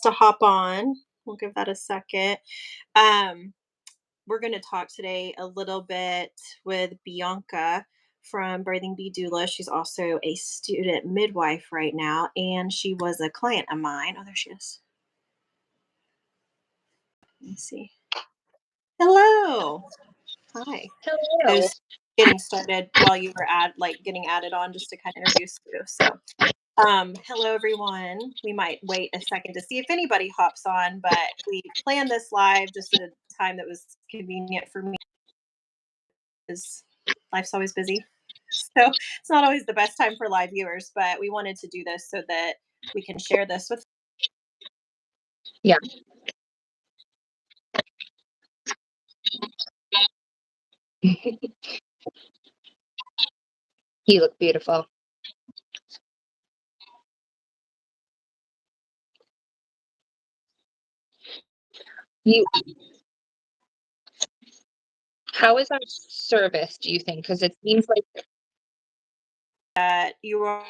to hop on. We'll give that a second. Um, we're going to talk today a little bit with Bianca from Birthing Bee Doula. She's also a student midwife right now, and she was a client of mine. Oh, there she is. Let me see. Hello. Hi. I Hello. was getting started while you were getting added on just to kind of introduce you. So, hello everyone. We might wait a second to see if anybody hops on, but we planned this live just at a time that was convenient for me because life's always busy. So it's not always the best time for live viewers, but we wanted to do this so that we can share this with. Yeah. You look beautiful. You. How is our service, do you think? Because it seems like You are.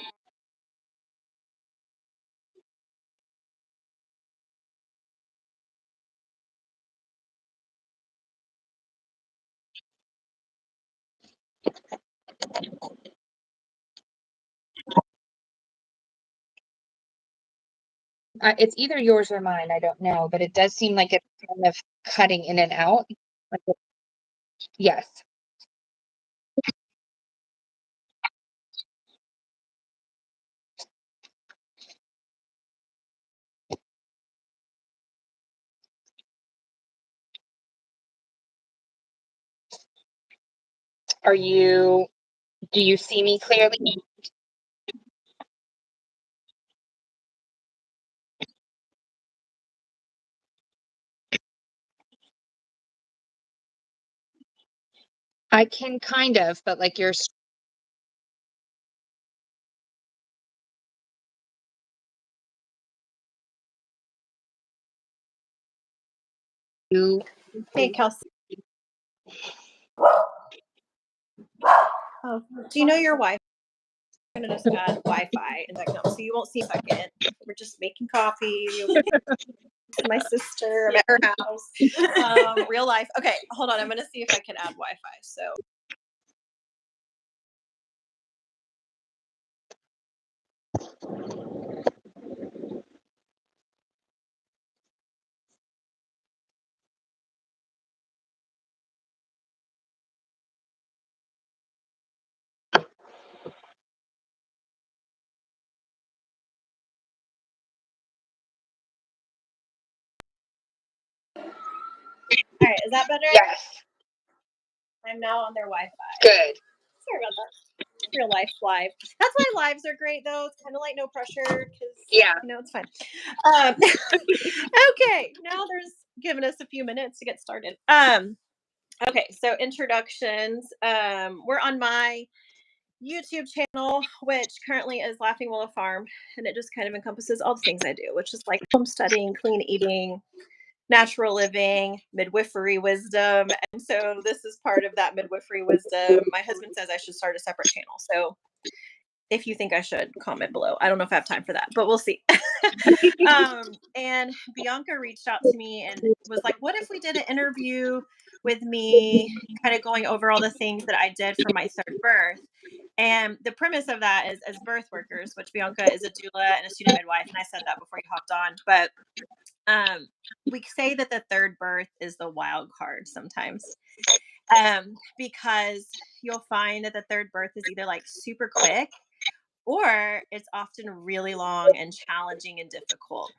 it's either yours or mine. I don't know, but it does seem like it's kind of cutting in and out. Yes. Do you see me clearly? I can kind of, but like you. Hey, Kelsey. Oh, do you know your Wi-Fi? I'm gonna just add Wi-Fi and no, so you won't see a second. We're just making coffee. My sister, I'm at her house. Real life. Okay, hold on. I'm gonna see if I can add Wi-Fi. So. All right, is that better? Yes. I'm now on their Wi-Fi. Good. Sorry about that. Real life live. That's why lives are great, though. It's kind of like no pressure because it's fine. Okay, now there's giving us a few minutes to get started. Okay, so introductions. We're on my YouTube channel, which currently is Laughing Willow Farm, and it just kind of encompasses all the things I do, which is like homesteading, clean eating, natural living, midwifery wisdom. And so this is part of that midwifery wisdom. My husband says I should start a separate channel. So if you think I should, comment below. I don't know if I have time for that, but we'll see. And Bianca reached out to me and was like, what if we did an interview with me, kind of going over all the things that I did for my third birth? And the premise of that is as birth workers, which Bianca is a doula and a student midwife. And I said that before you hopped on, but we say that the third birth is the wild card sometimes, because you'll find that the third birth is either like super quick or it's often really long and challenging and difficult.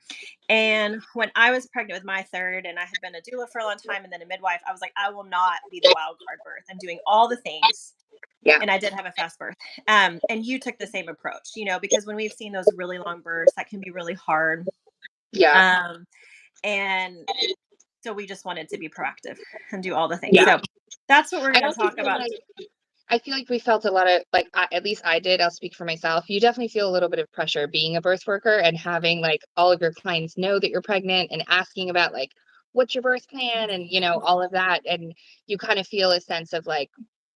And when I was pregnant with my third and I had been a doula for a long time and then a midwife, I was like, I will not be the wild card birth. I'm doing all the things. Yeah. And I did have a fast birth. And you took the same approach, because when we've seen those really long births, that can be really hard. Yeah. And so we just wanted to be proactive and do all the things. Yeah. So that's what we're going to talk about. I feel like we felt a lot of at least I did. I'll speak for myself. You definitely feel a little bit of pressure being a birth worker and having like all of your clients know that you're pregnant and asking about like what's your birth plan and all of that, and you kind of feel a sense of like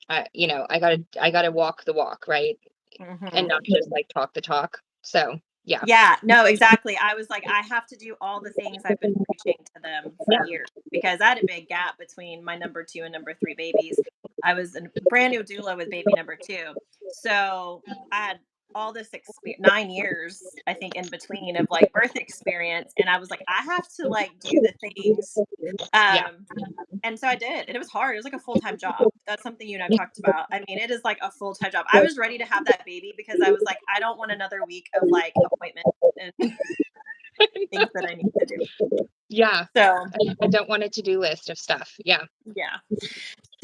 I gotta walk the walk, right? Mm-hmm. And not just like talk the talk. So Yeah. Yeah, no, exactly. I was like, I have to do all the things I've been preaching to them for Yeah. years because I had a big gap between my number 2 and number 3 babies. I was a brand new doula with baby number 2. So I had all this 9 years, I think, in between of like birth experience. And I was like, I have to like do the things. Yeah. Um, and so I did, and it was hard. It was like a full-time job. That's something you and I've talked about. I mean, it is like a full-time job. I was ready to have that baby because I was like, I don't want another week of like appointments and things that I need to do. Yeah. So, I don't want a to-do list of stuff. Yeah. yeah.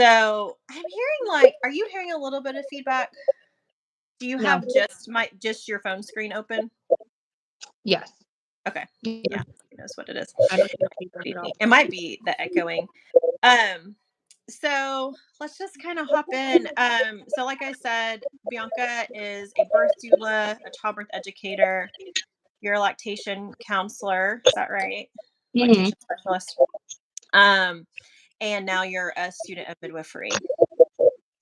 So, I'm hearing like, are you hearing a little bit of feedback? Do you No. have just your phone screen open? Yes. Okay. Yeah. Yeah, that's what it is. I don't hear feedback at all. It might be the echoing. Um, so let's just kind of hop in. So like I said, Bianca is a birth doula, a childbirth educator, you're a lactation counselor. Is that right? Mhm. Lactation specialist. Um, and now you're a student of midwifery.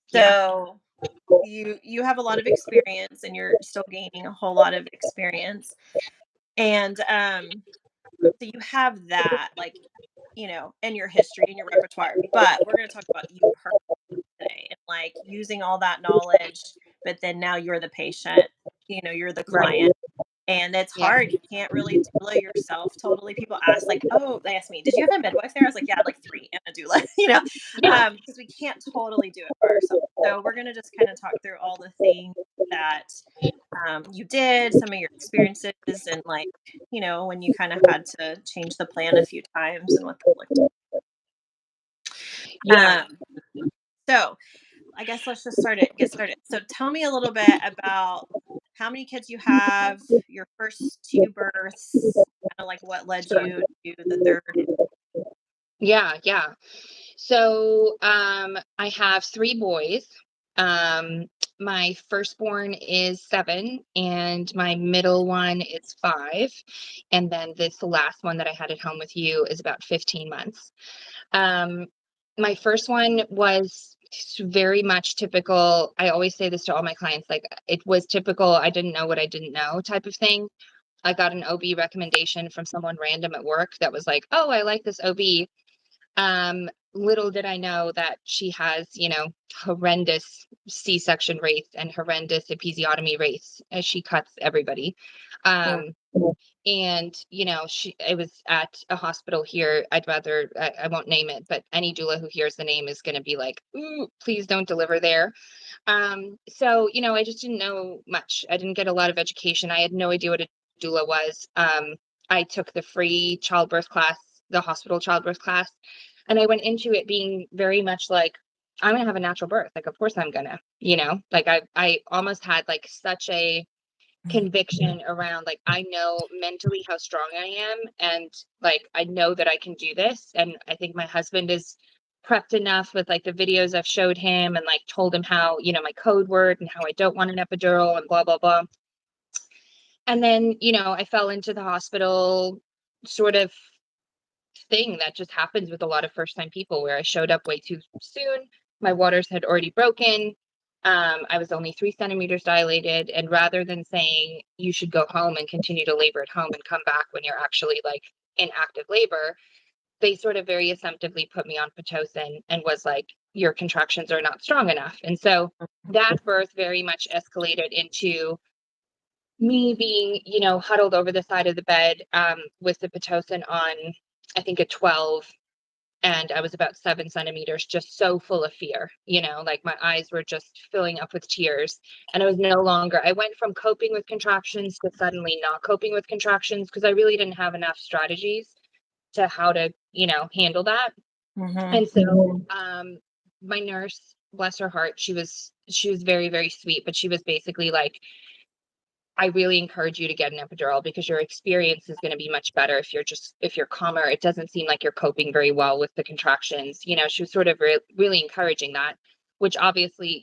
Yeah. So you have a lot of experience and you're still gaining a whole lot of experience. And so you have that like, in your history, in your repertoire. But we're gonna talk about you today and like using all that knowledge, but then now you're the patient, you're the Right. client. And it's Yeah. hard. You can't really doula yourself totally. People ask, like, oh, they asked me, did you have a midwife there? I was like, yeah, I had like three and a doula, Yeah. because we can't totally do it for ourselves. So we're going to just kind of talk through all the things that you did, some of your experiences, and like, when you kind of had to change the plan a few times and what that looked Yeah. like. So I guess let's just get started. So tell me a little bit about how many kids you have, your first two births, kind of like what led Sure. you to the third. Yeah. Yeah. So, I have 3 boys. My firstborn is 7 and my middle one is 5. And then this last one that I had at home with you is about 15 months. Um, my first one was very much typical. I always say this to all my clients, like it was typical. I didn't know what I didn't know type of thing. I got an OB recommendation from someone random at work that was like, "Oh, I like this OB." Little did I know that she has, horrendous C-section rates and horrendous episiotomy rates as she cuts everybody. Mm. Um, and it was at a hospital here. I won't name it, but any doula who hears the name is going to be like, ooh, please don't deliver there. So I just didn't know much. I didn't get a lot of education. I had no idea what a doula was. I took the free childbirth class, the hospital childbirth class, and I went into it being very much like, I'm gonna have a natural birth. Like, of course I'm gonna, like I almost had like such a conviction around, like, I know mentally how strong I am, and like I know that I can do this. And I think my husband is prepped enough with like the videos I've showed him and like told him how, my code word and how I don't want an epidural and blah blah blah. And then, I fell into the hospital sort of thing that just happens with a lot of first time people, where I showed up way too soon. My waters had already broken. I was only 3 centimeters dilated. And rather than saying you should go home and continue to labor at home and come back when you're actually like in active labor, they sort of very assumptively put me on Pitocin and was like, your contractions are not strong enough. And so that birth very much escalated into me being, huddled over the side of the bed, with the Pitocin on, I think, a 12. And I was about 7 centimeters, just so full of fear, like my eyes were just filling up with tears. And I went from coping with contractions to suddenly not coping with contractions, because I really didn't have enough strategies to how to, handle that. Mm-hmm. And so, my nurse, bless her heart, she was very, very sweet, but she was basically like, I really encourage you to get an epidural, because your experience is going to be much better if you're calmer. It doesn't seem like you're coping very well with the contractions. She was sort of really encouraging that, which obviously,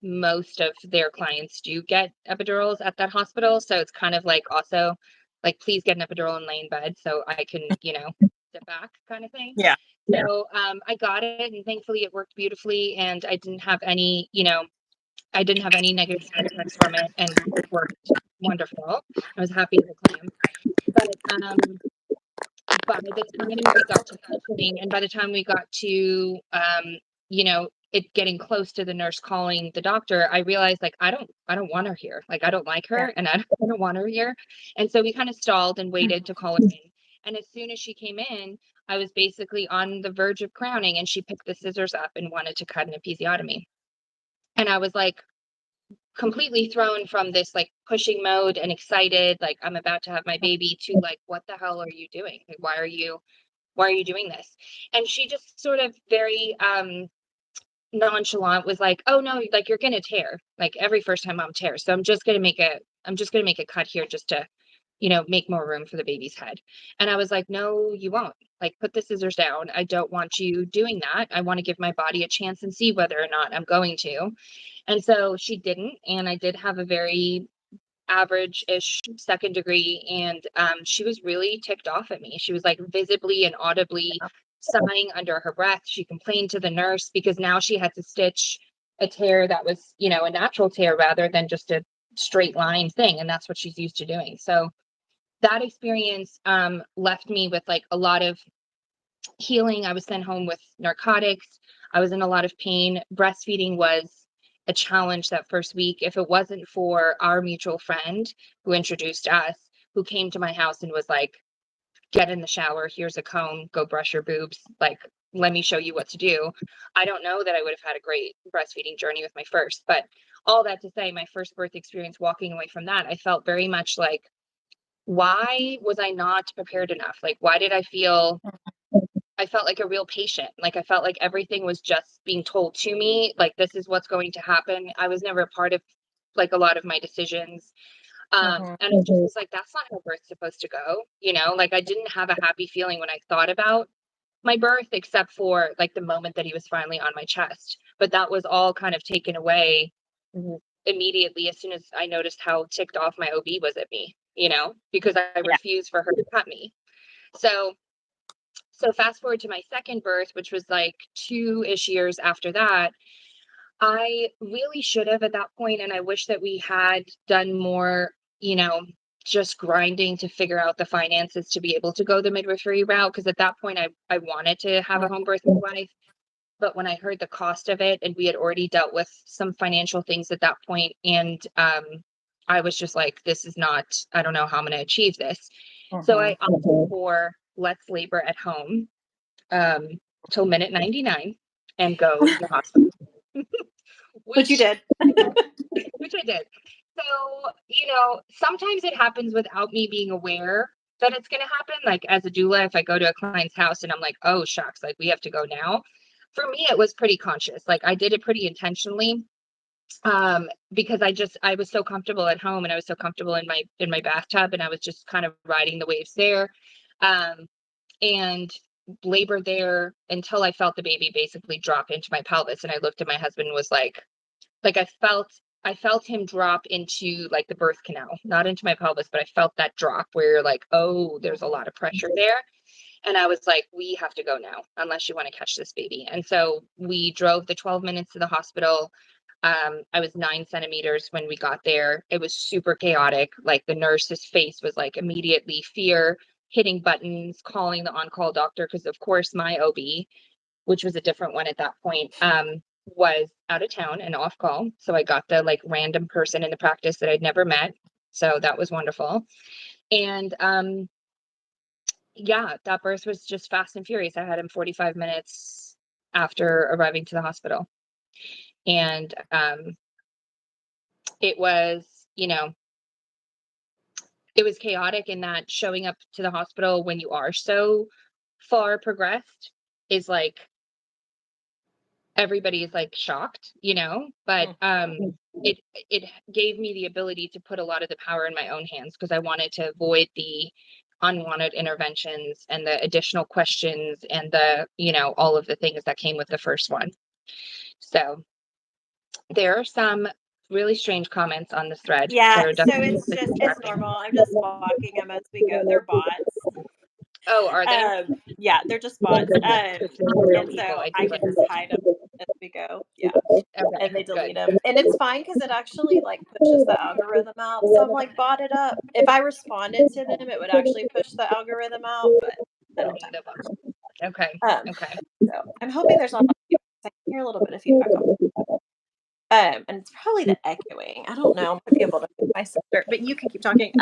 most of their clients do get epidurals at that hospital. So it's kind of like, also like, please get an epidural and lay in bed so I can, step back, kind of thing. Yeah. So I got it, and thankfully it worked beautifully, and I didn't have any, I didn't have any negative side effects from it, and it worked wonderful. I was happy as a clam. But by the time we got to functioning, and by the time we got to it getting close to the nurse calling the doctor, I realized like I don't want her here. Like I don't like her, and I don't want her here. And so we kind of stalled and waited to call her in. And as soon as she came in, I was basically on the verge of crowning, and she picked the scissors up and wanted to cut an episiotomy. And I was like completely thrown from this like pushing mode and excited, like I'm about to have my baby, to like, what the hell are you doing? Like, why are you doing this? And she just sort of very nonchalant was like, oh no, like you're gonna tear. Like every first time mom tears. So I'm just gonna make a cut here just to, make more room for the baby's head. And I was like, no, you won't. Like, put the scissors down. I don't want you doing that. I want to give my body a chance and see whether or not I'm going to. And so she didn't. And I did have a very average-ish second degree. And she was really ticked off at me. She was like visibly and audibly sighing under her breath. She complained to the nurse because now she had to stitch a tear that was, a natural tear rather than just a straight line thing. And that's what she's used to doing. So that experience left me with like a lot of healing. I was sent home with narcotics. I was in a lot of pain. Breastfeeding was a challenge that first week. If it wasn't for our mutual friend who introduced us, who came to my house and was like, get in the shower, here's a comb, go brush your boobs, like, let me show you what to do, I don't know that I would have had a great breastfeeding journey with my first. But all that to say, my first birth experience, walking away from that, I felt very much like, why was I not prepared enough? Like, why did I felt like a real patient. Like I felt like everything was just being told to me, like this is what's going to happen. I was never a part of like a lot of my decisions. And it just was like, that's not how birth's supposed to go. Like I didn't have a happy feeling when I thought about my birth, except for like the moment that he was finally on my chest. But that was all kind of taken away immediately as soon as I noticed how ticked off my OB was at me, because I refused for her to cut me. So fast forward to my second birth, which was like 2-ish years after that, I really should have at that point, and I wish that we had done more, just grinding to figure out the finances to be able to go the midwifery route. Because at that point, I wanted to have a home birth midwife. But when I heard the cost of it, and we had already dealt with some financial things at that point, and I was just like, this is not, I don't know how I'm going to achieve this. So I opted for let's labor at home till minute 99 and go to the hospital. Which you did. Which I did. So, sometimes it happens without me being aware that it's going to happen. Like as a doula, if I go to a client's house and I'm like, oh, shucks, like we have to go now. For me, it was pretty conscious. Like I did it pretty intentionally because I was so comfortable at home, and I was so comfortable in my bathtub, and I was just kind of riding the waves there. And labored there until I felt the baby basically drop into my pelvis. And I looked at my husband and was like I felt him drop into like the birth canal, not into my pelvis, but I felt that drop where you're like, oh, there's a lot of pressure there. And I was like, we have to go now unless you want to catch this baby. And so we drove the 12 minutes to the hospital. I was 9 centimeters when we got there. It was super chaotic. Like the nurse's face was like immediately fear, hitting buttons, calling the on-call doctor. Because of course my OB, which was a different one at that point, was out of town and off call. So I got the like random person in the practice that I'd never met. So that was wonderful. And that birth was just fast and furious. I had him 45 minutes after arriving to the hospital. And it was, it was chaotic in that showing up to the hospital when you are so far progressed is like, everybody is like shocked, but it gave me the ability to put a lot of the power in my own hands, because I wanted to avoid the unwanted interventions and the additional questions and the, all of the things that came with the first one. So there are some really strange comments on this thread. Yeah, so it's normal. I'm just blocking them as we go. They're bots. Oh, are they? Yeah, they're just bots. And so I can just hide them as we go. Yeah. Okay, And they good. delete them. And it's fine because it actually like pushes the algorithm out. So I'm like bought it up. If I responded to them, it would actually push the algorithm out, but I don't have time. Okay. Okay. So I'm hoping there's not a lot of feedback. I can hear a little bit of feedback on and it's probably the echoing. I don't know. I might be able to fix my sister, but you can keep talking.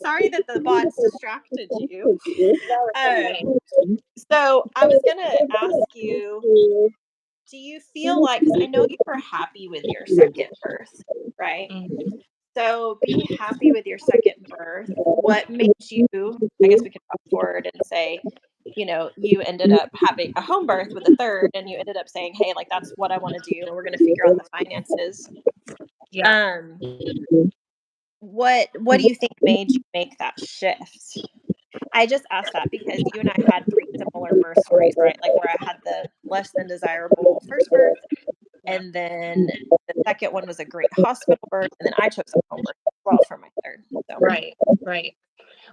Sorry that the bots distracted you. No, it's Um, so I was gonna ask you, do you feel like, because I know you were happy with your second birth, right? okay. So being happy with your second birth, what made you, I guess we could fast forward and say, you ended up having a home birth with a third and you ended up saying, hey, like that's what I want to do and we're going to figure out the finances. Yeah. Um, what do you think made you make that shift? I just asked that because you and I had three similar birth stories, right? Like where I had the less than desirable first birth, Yeah. and then the second one was a great hospital birth, and then I chose a home birth as well for my third. So Right. Right.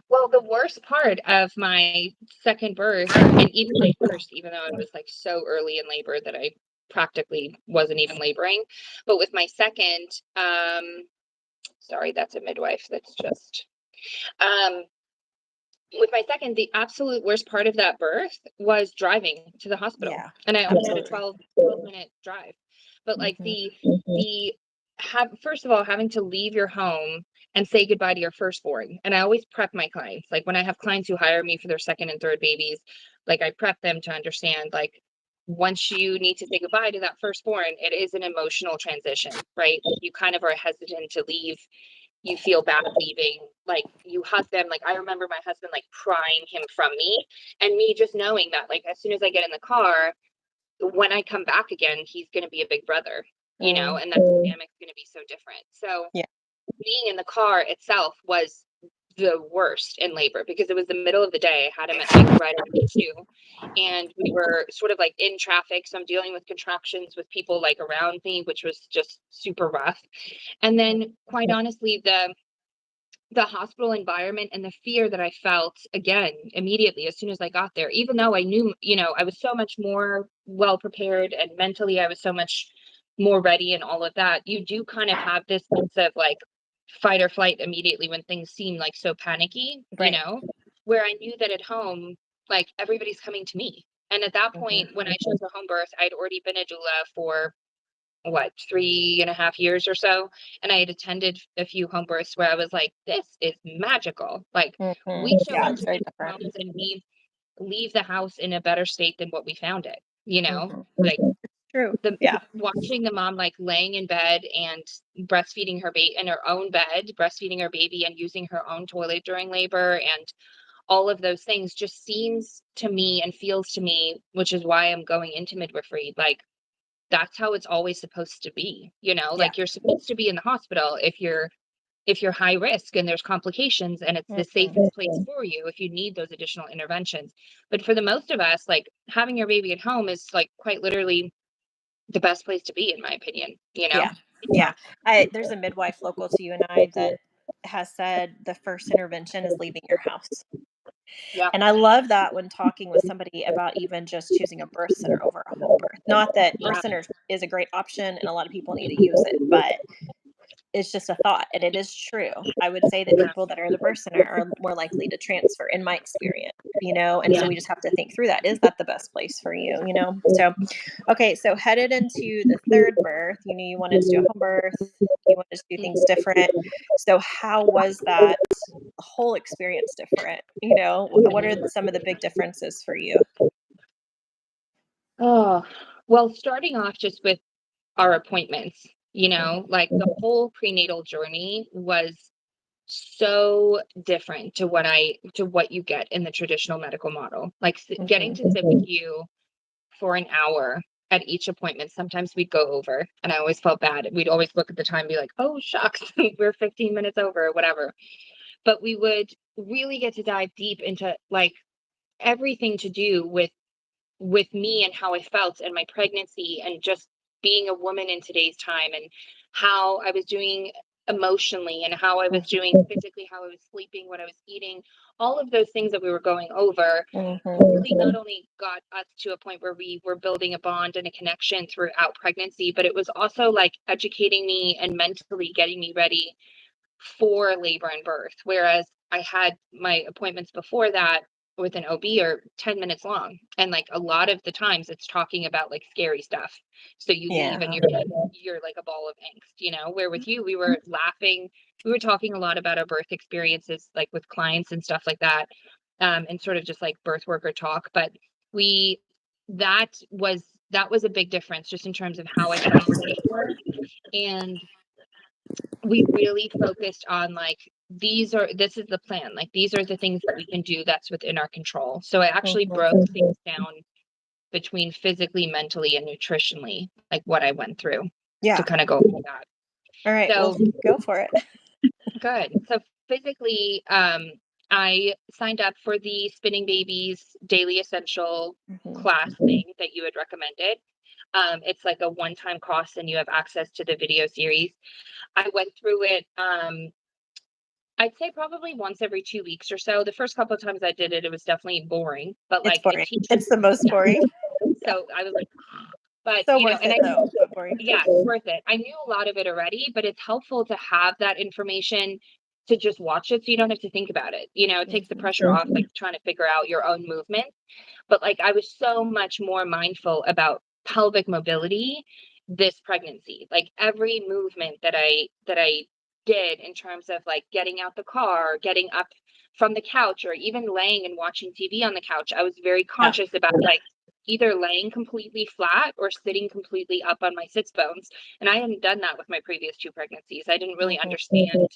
Well, the worst part of my second birth, and even my first, even though I was like so early in labor that I practically wasn't even laboring, but with my second, sorry, that's a midwife. That's just, um, with my second, the absolute worst part of that birth was driving to the hospital. yeah, And I only had a absolutely. 12 minute drive. But like Mhm. the first of all, having to leave your home and say goodbye to your firstborn. And I always prep my clients. Like when I have clients who hire me for their second and third babies, like I prep them to understand like once you need to say goodbye to that firstborn, it is an emotional transition, right? You kind of are hesitant to leave, you feel bad leaving, like you hug them. Like I remember my husband like prying him from me, and me just knowing that like as soon as I get in the car, when I come back again, he's going to be a big brother, Mm, and that dynamic's going to be so different. So yeah. being in the car itself was the worst in labor because it was the middle of the day. I had him at like right at 2, and we were sort of like in traffic, so I'm dealing with contractions with people like around me, which was just super rough. And then quite honestly, the hospital environment and the fear that I felt again immediately as soon as I got there, even though I knew, I was so much more well prepared and mentally I was so much more ready and all of that, you do kind of have this sense of like fight or flight immediately when things seem like so panicky, Right. where I knew that at home, like everybody's coming to me. And at that Mhm. point, when I chose a home birth, I'd already been a doula for what, 3.5 years or so, and I had attended a few home births where I was like, this is magical. Like we Mhm. show Yeah, up it's to very these different. homes and we leave the house in a better state than what we found it, Mhm. like True. the Yeah. watching the mom like laying in bed and breastfeeding her baby in her own bed, breastfeeding her baby and using her own toilet during labor and all of those things just seems to me and feels to me, which is why I'm going into midwifery, like that's how it's always supposed to be, Yeah. like you're supposed to be in the hospital if you're high risk and there's complications and it's the Mhm. safest place for you if you need those additional interventions. But for the most of us, like having your baby at home is like quite literally the best place to be, in my opinion. Yeah. Yeah. There's a midwife local to you and I that has said the first intervention is leaving your house. Yeah. And I love that when talking with somebody about even just choosing a birth center over a home birth. Not that birth Yeah. center is a great option and a lot of people need to use it, but it's just a thought, and it is true. I would say that Yeah. people that are in the birth center are more likely to transfer in my experience, and so Yeah. we just have to think through that. Is that the best place for you? So, okay, so headed into the third birth, you knew you wanted to do a home birth, you wanted to do things different. So how was that whole experience different? What are some of the big differences for you? Oh, well, starting off just with our appointments, Mhm, like the whole prenatal journey was so different to what you get in the traditional medical model. Like getting mhm. to sit with you for an hour at each appointment. Sometimes we'd go over, and I always felt bad. We'd always look at the time and be like, "Oh, shucks, we're 15 minutes over," or whatever. But we would really get to dive deep into like everything to do with me and how I felt and my pregnancy and just being a woman in today's time and how I was doing emotionally and how I was doing physically, how I was sleeping, what I was eating, all of those things that we were going over really not only got us to a point where we were building a bond and a connection throughout pregnancy, but it was also like educating me and mentally getting me ready for labor and birth. Whereas I had my appointments before that with an OB are 10 minutes long. And like a lot of the times it's talking about like scary stuff. So you leave and you're like a ball of angst, you know, where with you, we were laughing. We were talking a lot about our birth experiences, like with clients and stuff like that. And sort of just like birth worker talk. But we, that was a big difference just in terms of how I communicated. And we really focused on like, this is the plan. Like, these are the things that we can do that's within our control. So I actually broke things down between physically, mentally, and nutritionally, like what I went through to kind of go over that. All right. So well, go for it. Good. So physically, I signed up for the Spinning Babies Daily Essential class thing that you had recommended. It's like a one-time cost and you have access to the video series. I went through it, I'd say probably once every 2 weeks or so. The first couple of times I did it, it was definitely boring, but like it's the most boring. So I was like, but so you know, worth it though, but boring. Yeah, it's worth it. I knew a lot of it already, but it's helpful to have that information to just watch it so you don't have to think about it. You know, it takes the pressure off, like trying to figure out your own movement. But like I was so much more mindful about pelvic mobility this pregnancy. Like every movement that I did in terms of like getting out the car, getting up from the couch, or even laying and watching TV on the couch, I was very conscious about like either laying completely flat or sitting completely up on my sits bones. And I hadn't done that with my previous 2 pregnancies. I didn't really understand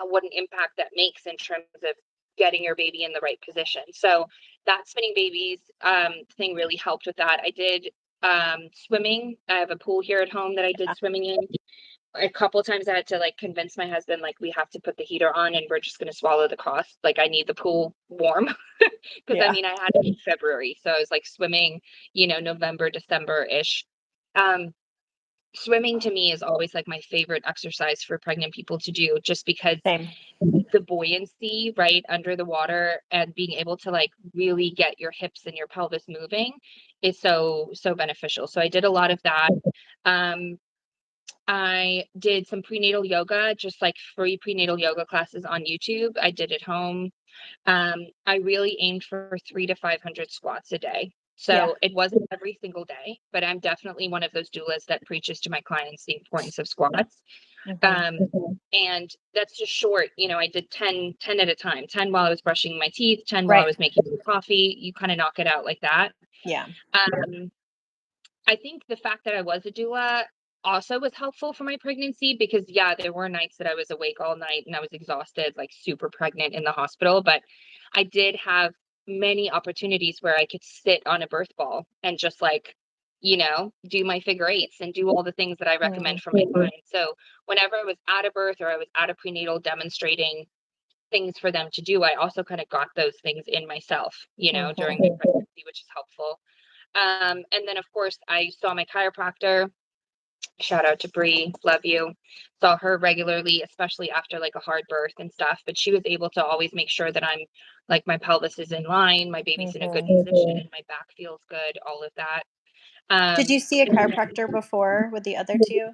what an impact that makes in terms of getting your baby in the right position. So that Spinning Babies thing really helped with that. I did swimming. I have a pool here at home that I did swimming in. A couple of times I had to like convince my husband, like, we have to put the heater on and we're just going to swallow the cost. Like, I need the pool warm because I mean, I had it in February. So I was like swimming, you know, November, December-ish. Swimming to me is always like my favorite exercise for pregnant people to do, just because the buoyancy right under the water and being able to like really get your hips and your pelvis moving is so beneficial. So I did a lot of that. I did some prenatal yoga, just like free prenatal yoga classes on YouTube. I did at home. I really aimed for 300 to 500 squats a day. So it wasn't every single day, but I'm definitely one of those doulas that preaches to my clients the importance of squats. And that's just short. You know, I did 10 at a time, 10 while I was brushing my teeth, 10 while I was making coffee. You kind of knock it out like that. I think the fact that I was a doula also was helpful for my pregnancy because there were nights that I was awake all night and I was exhausted, like super pregnant in the hospital, but I did have many opportunities where I could sit on a birth ball and just like, you know, do my figure eights and do all the things that I recommend for my clients. So whenever I was at a birth or I was at a prenatal demonstrating things for them to do, I also kind of got those things in myself, you know, during my pregnancy, which is helpful. And then of course I saw my chiropractor. Shout out to Bree, love you. Saw her regularly, especially after like a hard birth and stuff. But she was able to always make sure that I'm like, my pelvis is in line, my baby's in a good position, my back feels good, all of that. Did you see a chiropractor before with the other 2?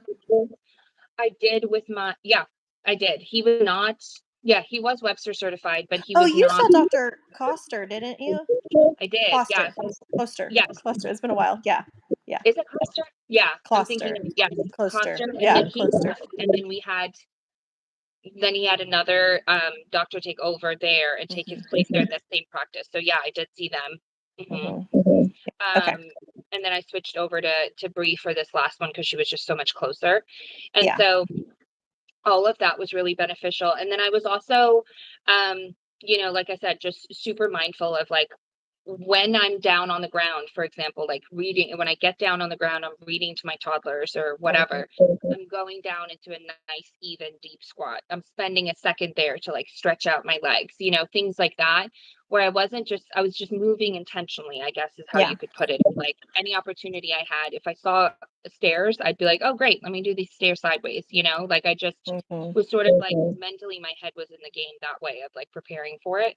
I did with I did. He was not. He was Webster certified, but he was you not. saw Dr. Coster, didn't you? I did. Coster. Coster. It's been a while. Yeah. Is it Coster? Yeah. Coster. I'm thinking of, Coster. Coster. And then he had another doctor take over there and take his place there in that same practice. So I did see them. And then I switched over to Bree for this last one because she was just so much closer. And so all of that was really beneficial. And then I was also, you know, like I said, just super mindful of like when I'm down on the ground, for example, like reading, when I get down on the ground, I'm reading to my toddlers or whatever, I'm going down into a nice, even, deep squat. I'm spending a second there to like stretch out my legs, you know, things like that, where I was just moving intentionally, I guess is how Yeah. you could put it. Like any opportunity I had, if I saw stairs, I'd be like, oh, great, let me do these stairs sideways, you know, like I just was sort of like mentally, my head was in the game that way of like preparing for it.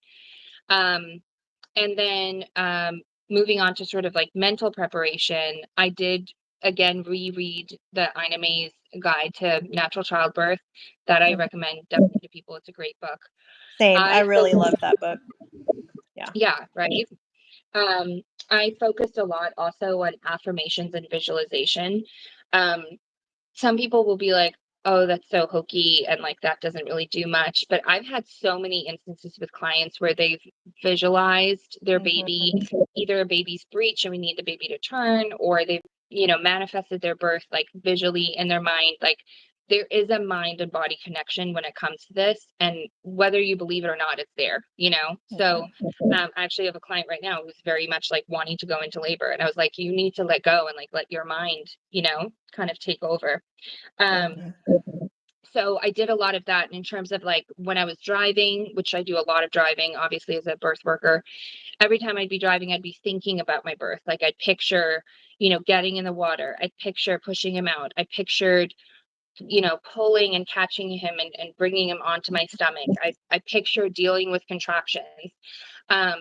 And then moving on to sort of like mental preparation, I did again reread the Ina May's Guide to Natural Childbirth that I recommend definitely to people. It's a great book. Same. I really love that book. Yeah. Yeah, right. I focused a lot also on affirmations and visualization. Um, some people will be like, oh, that's so hokey and like that doesn't really do much. But I've had so many instances with clients where they've visualized their baby, either a baby's breech and we need the baby to turn, or they've, you know, manifested their birth like visually in their mind. Like there is a mind and body connection when it comes to this. And whether you believe it or not, it's there, you know? So I actually have a client right now who's very much like wanting to go into labor. And I was like, you need to let go and like let your mind, you know, kind of take over. So I did a lot of that in terms of like when I was driving, which I do a lot of driving, obviously as a birth worker. Every time I'd be driving, I'd be thinking about my birth. Like I'd picture, you know, getting in the water. I'd picture pushing him out. I pictured, you know, pulling and catching him and bringing him onto my stomach. I pictured dealing with contractions. Um,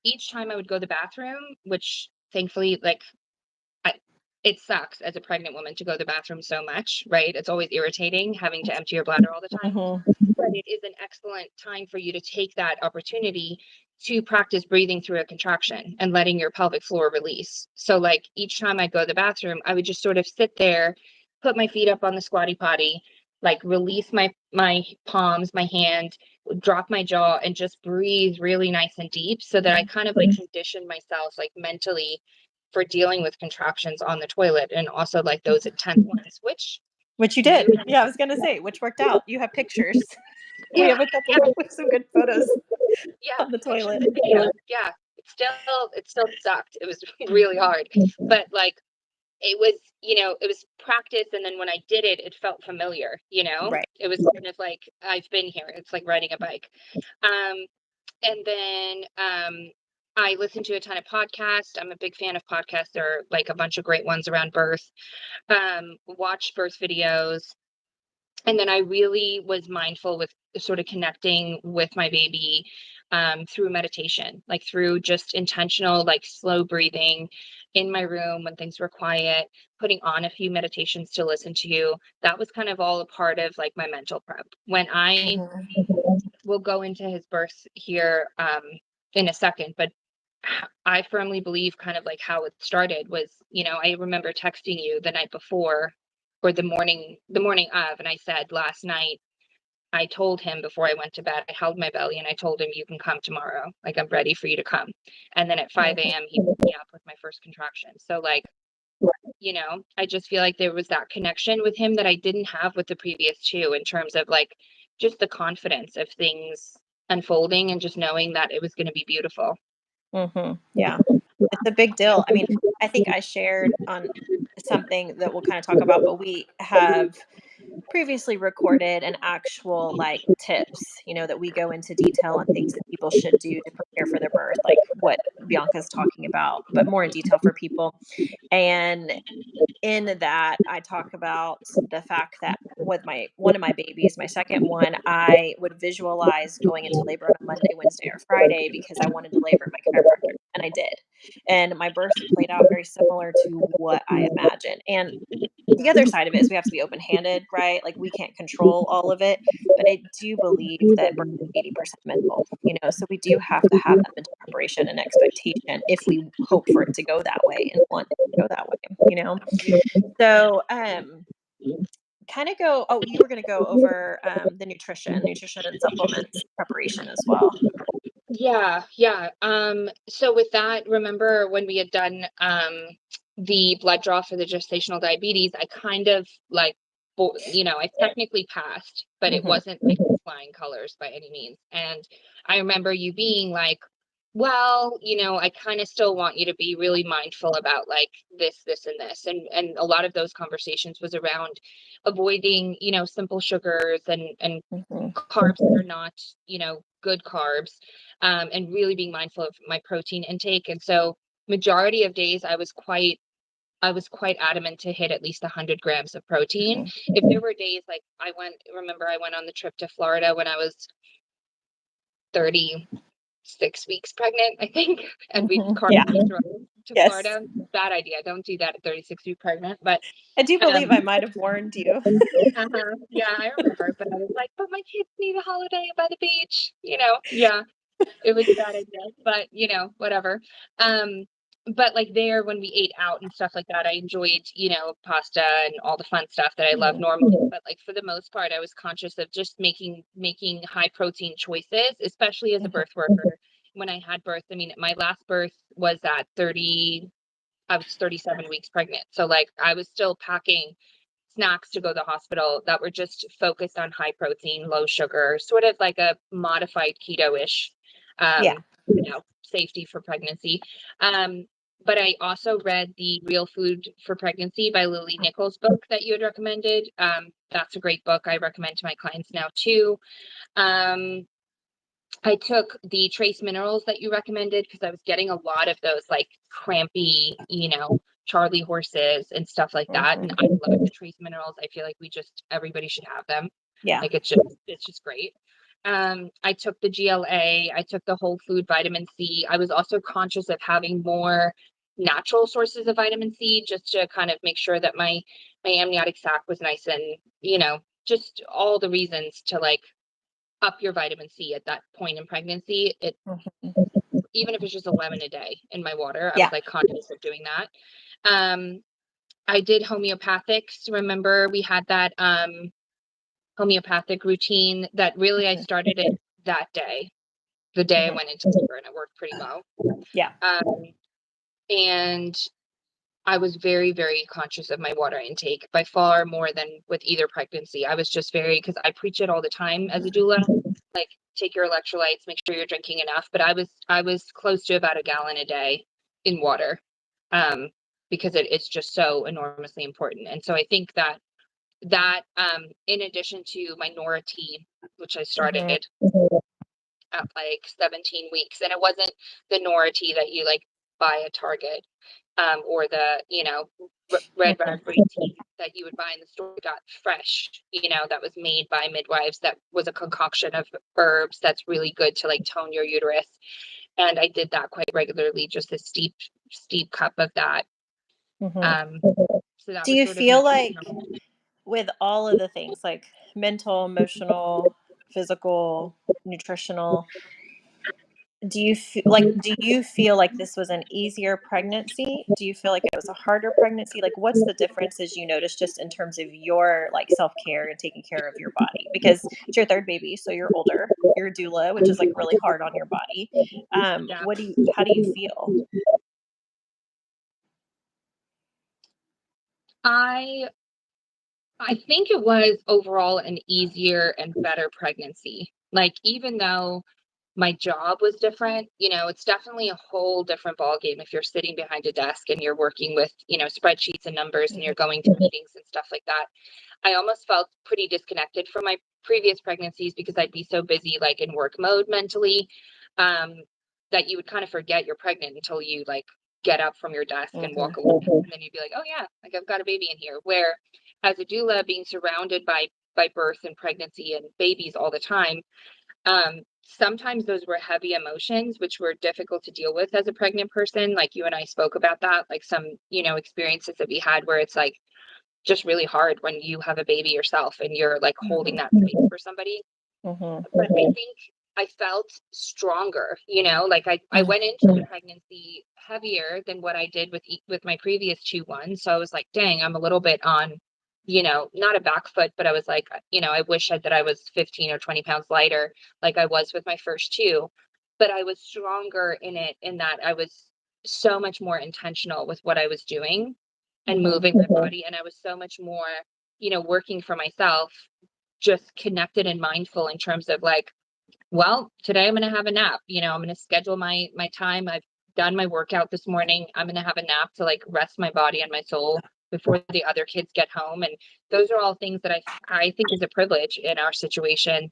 each time I would go to the bathroom, which thankfully, like it sucks as a pregnant woman to go to the bathroom so much, right? It's always irritating having to empty your bladder all the time. But it is an excellent time for you to take that opportunity to practice breathing through a contraction and letting your pelvic floor release. So like each time I go to the bathroom, I would just sort of sit there, put my feet up on the squatty potty, like release my palms, my hand, drop my jaw and just breathe really nice and deep so that I kind of like condition myself like mentally for dealing with contractions on the toilet and also like those intense ones, which you did. Yeah, I was gonna say, which worked out. You have pictures. We have a couple with some good photos on the toilet. Yeah, it still sucked. It was really hard, but like it was, you know, it was practice. And then when I did it, it felt familiar, you know, Right. it was kind of like, I've been here. It's like riding a bike. Um, and then I listen to a ton of podcasts. I'm a big fan of podcasts. There are like a bunch of great ones around birth. Watch birth videos. And then I really was mindful with sort of connecting with my baby through meditation, like through just intentional, like slow breathing in my room when things were quiet, putting on a few meditations to listen to. That was kind of all a part of like my mental prep. When I will go into his birth here in a second, but I firmly believe kind of like how it started was, you know, I remember texting you the night before or the morning of, and I said last night, I told him before I went to bed, I held my belly and I told him, you can come tomorrow. Like, I'm ready for you to come. And then at 5 a.m., he woke me up with my first contraction. So, like, you know, I just feel like there was that connection with him that I didn't have with the previous two in terms of like just the confidence of things unfolding and just knowing that it was going to be beautiful. Yeah, it's a big deal. I mean, I think I shared on something that we'll kind of talk about, but we have previously recorded an actual like tips, that we go into detail on things that people should do to prepare for their birth, like what Bianca's talking about, but more in detail for people. And in that, I talk about the fact that with one of my babies, my second one, I would visualize going into labor on a Monday, Wednesday, or Friday because I wanted to labor at my chiropractor, and I did. And my birth played out very similar to what I imagined. And the other side of it is we have to be open-handed, right? Like we can't control all of it, but I do believe that birth is 80% mental, so we do have to have that mental preparation and expectation if we hope for it to go that way and want it to go that way. So, kind of go. Oh, you were going to go over the nutrition and supplements preparation as well. Yeah. So with that, remember when we had done the blood draw for the gestational diabetes, I kind of like, I technically passed, but it wasn't like flying colors by any means. And I remember you being like, well, I kind of still want you to be really mindful about like this, and this. And a lot of those conversations was around avoiding, simple sugars and Hmm. carbs that are not, good carbs, and really being mindful of my protein intake. And so majority of days I was quite adamant to hit at least 100 grams of protein. Hmm. If there were days like I went on the trip to Florida when I was 36 weeks pregnant, I think, and we Hmm. Yeah. carpooled to Yes. Florida. Bad idea. Don't do that at 36 weeks pregnant. But I do believe um, I might have warned you. yeah, I remember. But I was like, but my kids need a holiday by the beach. Yeah. It was a bad idea, but whatever. Um, but like there, when we ate out and stuff like that, I enjoyed, pasta and all the fun stuff that I love Hmm. normally. But like for the most part, I was conscious of just making high protein choices, especially as a Hmm. birth worker. When I had birth, I mean, my last birth was at 30, I was 37 weeks pregnant. So like I was still packing snacks to go to the hospital that were just focused on high protein, low sugar, sort of like a modified keto-ish, Yeah. safety for pregnancy. Um, but I also read the Real Food for Pregnancy by Lily Nichols book that you had recommended. That's a great book. I recommend to my clients now too. Um, I took the trace minerals that you recommended because I was getting a lot of those like crampy, Charlie horses and stuff like that. Hmm. And I love the trace minerals. I feel like everybody should have them. Yeah. Like it's just great. I took the GLA, I took the whole food vitamin C. I was also conscious of having more natural sources of vitamin C just to kind of make sure that my amniotic sac was nice and, just all the reasons to like up your vitamin C at that point in pregnancy. Hmm. Even if it's just a lemon a day in my water, I was Yeah. like conscious of doing that. Um, I did homeopathics. Remember, we had that homeopathic routine that really I Hmm. started it that day, the day I Hmm. went into labor, and it worked pretty well. Yeah. Um, and I was very, very conscious of my water intake by far more than with either pregnancy. I was just because I preach it all the time as a doula, like take your electrolytes, make sure you're drinking enough. But I was close to about a gallon a day in water, um, because it's just so enormously important. And so I think that in addition to my Nora tea, which I started Hmm. at like 17 weeks, and it wasn't the Nora tea that you like buy at Target, or the red Hmm. raspberry tea that you would buy in the store. Got fresh, that was made by midwives, that was a concoction of herbs that's really good to like tone your uterus. And I did that quite regularly, just a steep cup of that. Hmm. So that Do was you sort of feel like with all of the things like mental, emotional, physical, nutritional, do you feel like this was an easier pregnancy? Do you feel like it was a harder pregnancy? Like what's the differences you notice just in terms of your like self-care and taking care of your body? Because it's your third baby, so you're older. You're a doula, which is like really hard on your body. yeah. How do you feel? I I think it was overall an easier and better pregnancy. Like even though my job was different, it's definitely a whole different ballgame if you're sitting behind a desk and you're working with, spreadsheets and numbers and you're Mhm. going to meetings and stuff like that. I almost felt pretty disconnected from my previous pregnancies because I'd be so busy like in work mode mentally, um, that you would kind of forget you're pregnant until you like get up from your desk and Mhm. walk away. And then you'd be like, oh yeah, like I've got a baby in here. Where as a doula, being surrounded by birth and pregnancy and babies all the time, sometimes those were heavy emotions, which were difficult to deal with as a pregnant person. Like you and I spoke about that, like some, experiences that we had where it's like just really hard when you have a baby yourself and you're like holding Mhm. that space for somebody. Mhm. But I think I felt stronger, like I Mhm. went into the pregnancy heavier than what I did with my previous two ones. So I was like, dang, I'm a little bit on, not a back foot, but I was like, I wish that I was 15 or 20 pounds lighter like I was with my first two. But I was stronger in it, in that I was so much more intentional with what I was doing and Mhm. moving my body. And I was so much more, working for myself, just connected and mindful in terms of like well, today I'm going to have a nap. I'm going to schedule my time. I've done my workout this morning. I'm going to have a nap to like rest my body and my soul before the other kids get home. And those are all things that I think is a privilege in our situation,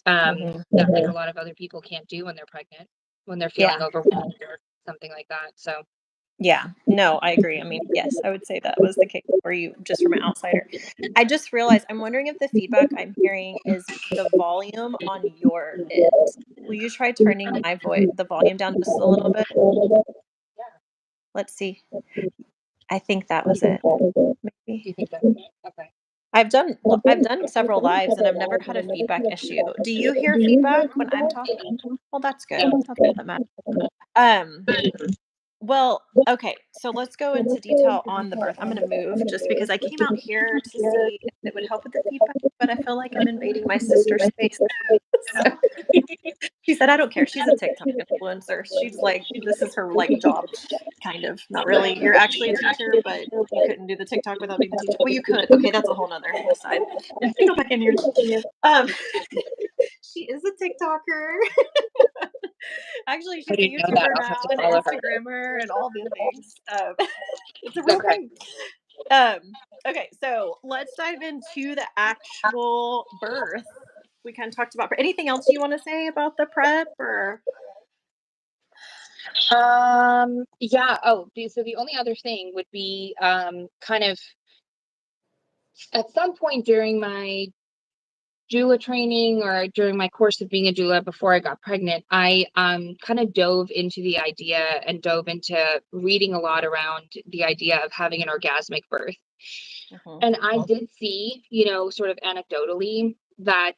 Mhm. that like a lot of other people can't do when they're pregnant, when they're feeling Yeah. overwhelmed or something like that. So Yeah. No, I agree. I mean, yes, I would say that was the case for you just from an outsider. I just realized I'm wondering if the feedback I'm hearing is the volume on your end. Will you try turning the volume down just a little bit? Let's see. I think that was it. do Maybe. you think that? Okay. I've done several lives and I've never had a feedback issue. Do you hear feedback when I'm talking? Well, that's good. That's all that matters. Um, well, okay, so let's go into detail on the birth. I'm gonna move just because I came out here to see if it would help with the feedback, but I feel like I'm invading my sister's space. So she said, I don't care. She's a TikTok influencer. She's like, this is her like job, kind of. Not really. You're actually a teacher, but you couldn't do the TikTok without being the teacher. Well, you could. Okay, that's a whole nother aside. Let me go back in here. Um, she is a TikToker. Actually, I she's a didn't know that. YouTuber I'll have now to and an follow her. Instagrammer and all the things. It's a real Okay. thing. Okay, so let's dive into the actual birth. We kind of talked about anything else you want to say about the prep or Yeah. Oh, so the only other thing would be kind of at some point during my doula training or during my course of being a doula before I got pregnant, I kind of dove into the idea and dove into reading a lot around the idea of having an orgasmic birth. Mhm. And I did see, sort of anecdotally that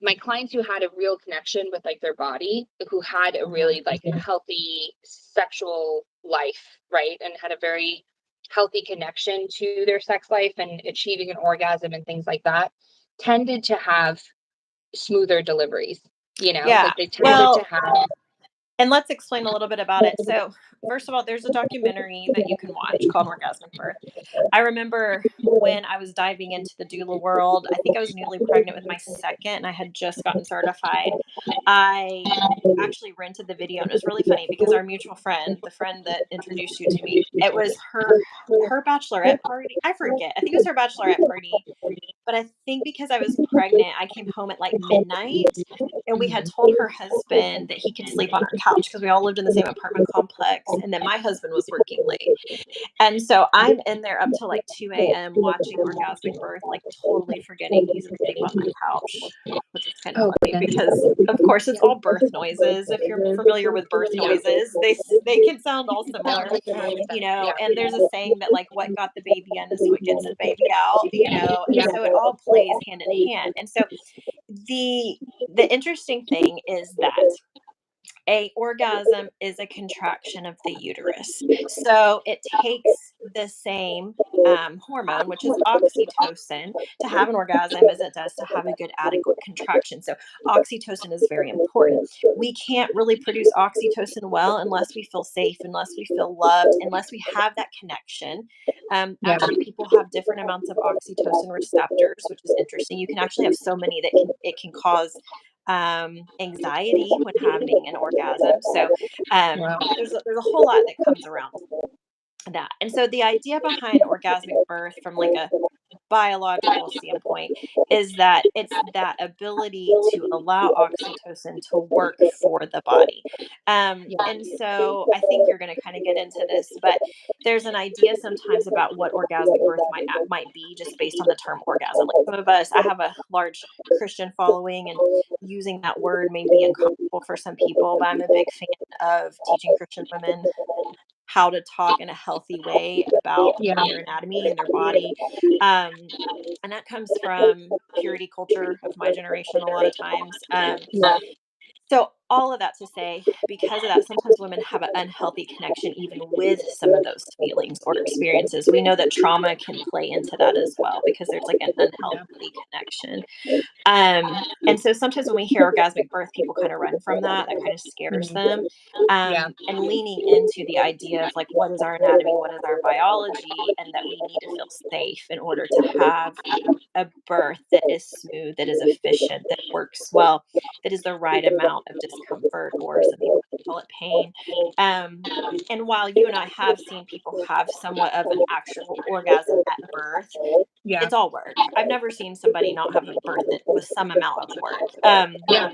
my clients who had a real connection with like their body, who had a Mhm. really like healthy sexual life, right? And had a very healthy connection to their sex life and achieving an orgasm and things like that, tended to have smoother deliveries, Yeah. like they tended to Well, have. and let's explain a little bit about it. So, first of all, there's a documentary that you can watch called Orgasmic Birth. I remember when I was diving into the doula world, I think I was newly pregnant with my second and I had just gotten certified. I actually rented the video and it was really funny because our mutual friend, the friend that introduced you to me, it was her bachelorette party. I forget. I think it was her bachelorette party, but I think because I was pregnant, I came home at like midnight and we had told her husband that he could sleep on our couch because we all lived in the same apartment complex and that my husband was working late. And so I'm in there up till like 2 a.m. watching Orgasmic Birth, like totally forgetting he's asleep on my couch, which is kind of Oh funny goodness. because, of course, it's all birth noises. If you're familiar with birth noises, they can sound all similar, Yeah. And there's a saying that like what got the baby in is what gets the baby out, and Yeah. so it all plays hand in hand. And so the interesting thing is that a orgasm is a contraction of the uterus. So it takes the same hormone, which is oxytocin, to have an orgasm as it does to have a good adequate contraction. So oxytocin is very important. We can't really produce oxytocin well unless we feel safe, unless we feel loved, unless we have that connection. Yeah. Actually, people have different amounts of oxytocin receptors, which is interesting. You can actually have so many that it can cause anxiety when having an orgasm. So Wow. there's a whole lot that comes around that. And so the idea behind orgasmic birth from like a biological standpoint is that it's that ability to allow oxytocin to work for the body. Yeah. And so I think you're going to kind of get into this, but there's an idea sometimes about what orgasmic birth might be just based on the term orgasm. Like some of us, I have a large Christian following, and using that word may be uncomfortable for some people, but I'm a big fan of teaching Christian women how to talk in a healthy way about Yeah. their anatomy and their body. Um, and that comes from purity culture of my generation a lot of times. Yeah. So all of that to say, because of that, sometimes women have an unhealthy connection even with some of those feelings or experiences. We know that trauma can play into that as well because there's like an Yeah. unhealthy connection. And so sometimes when we hear orgasmic birth, people kind of run from that. That kind of scares them. Yeah. And leaning into the idea of like, what is our anatomy? What is our biology? And that we need to feel safe in order to have a birth that is smooth, that is efficient, that works well, that is the right amount of discomfort, or some people call it pain. And while you and I have seen people have somewhat of an actual orgasm at birth, Yeah. it's all work. I've never seen somebody not have a birth that was some amount of work. Yeah.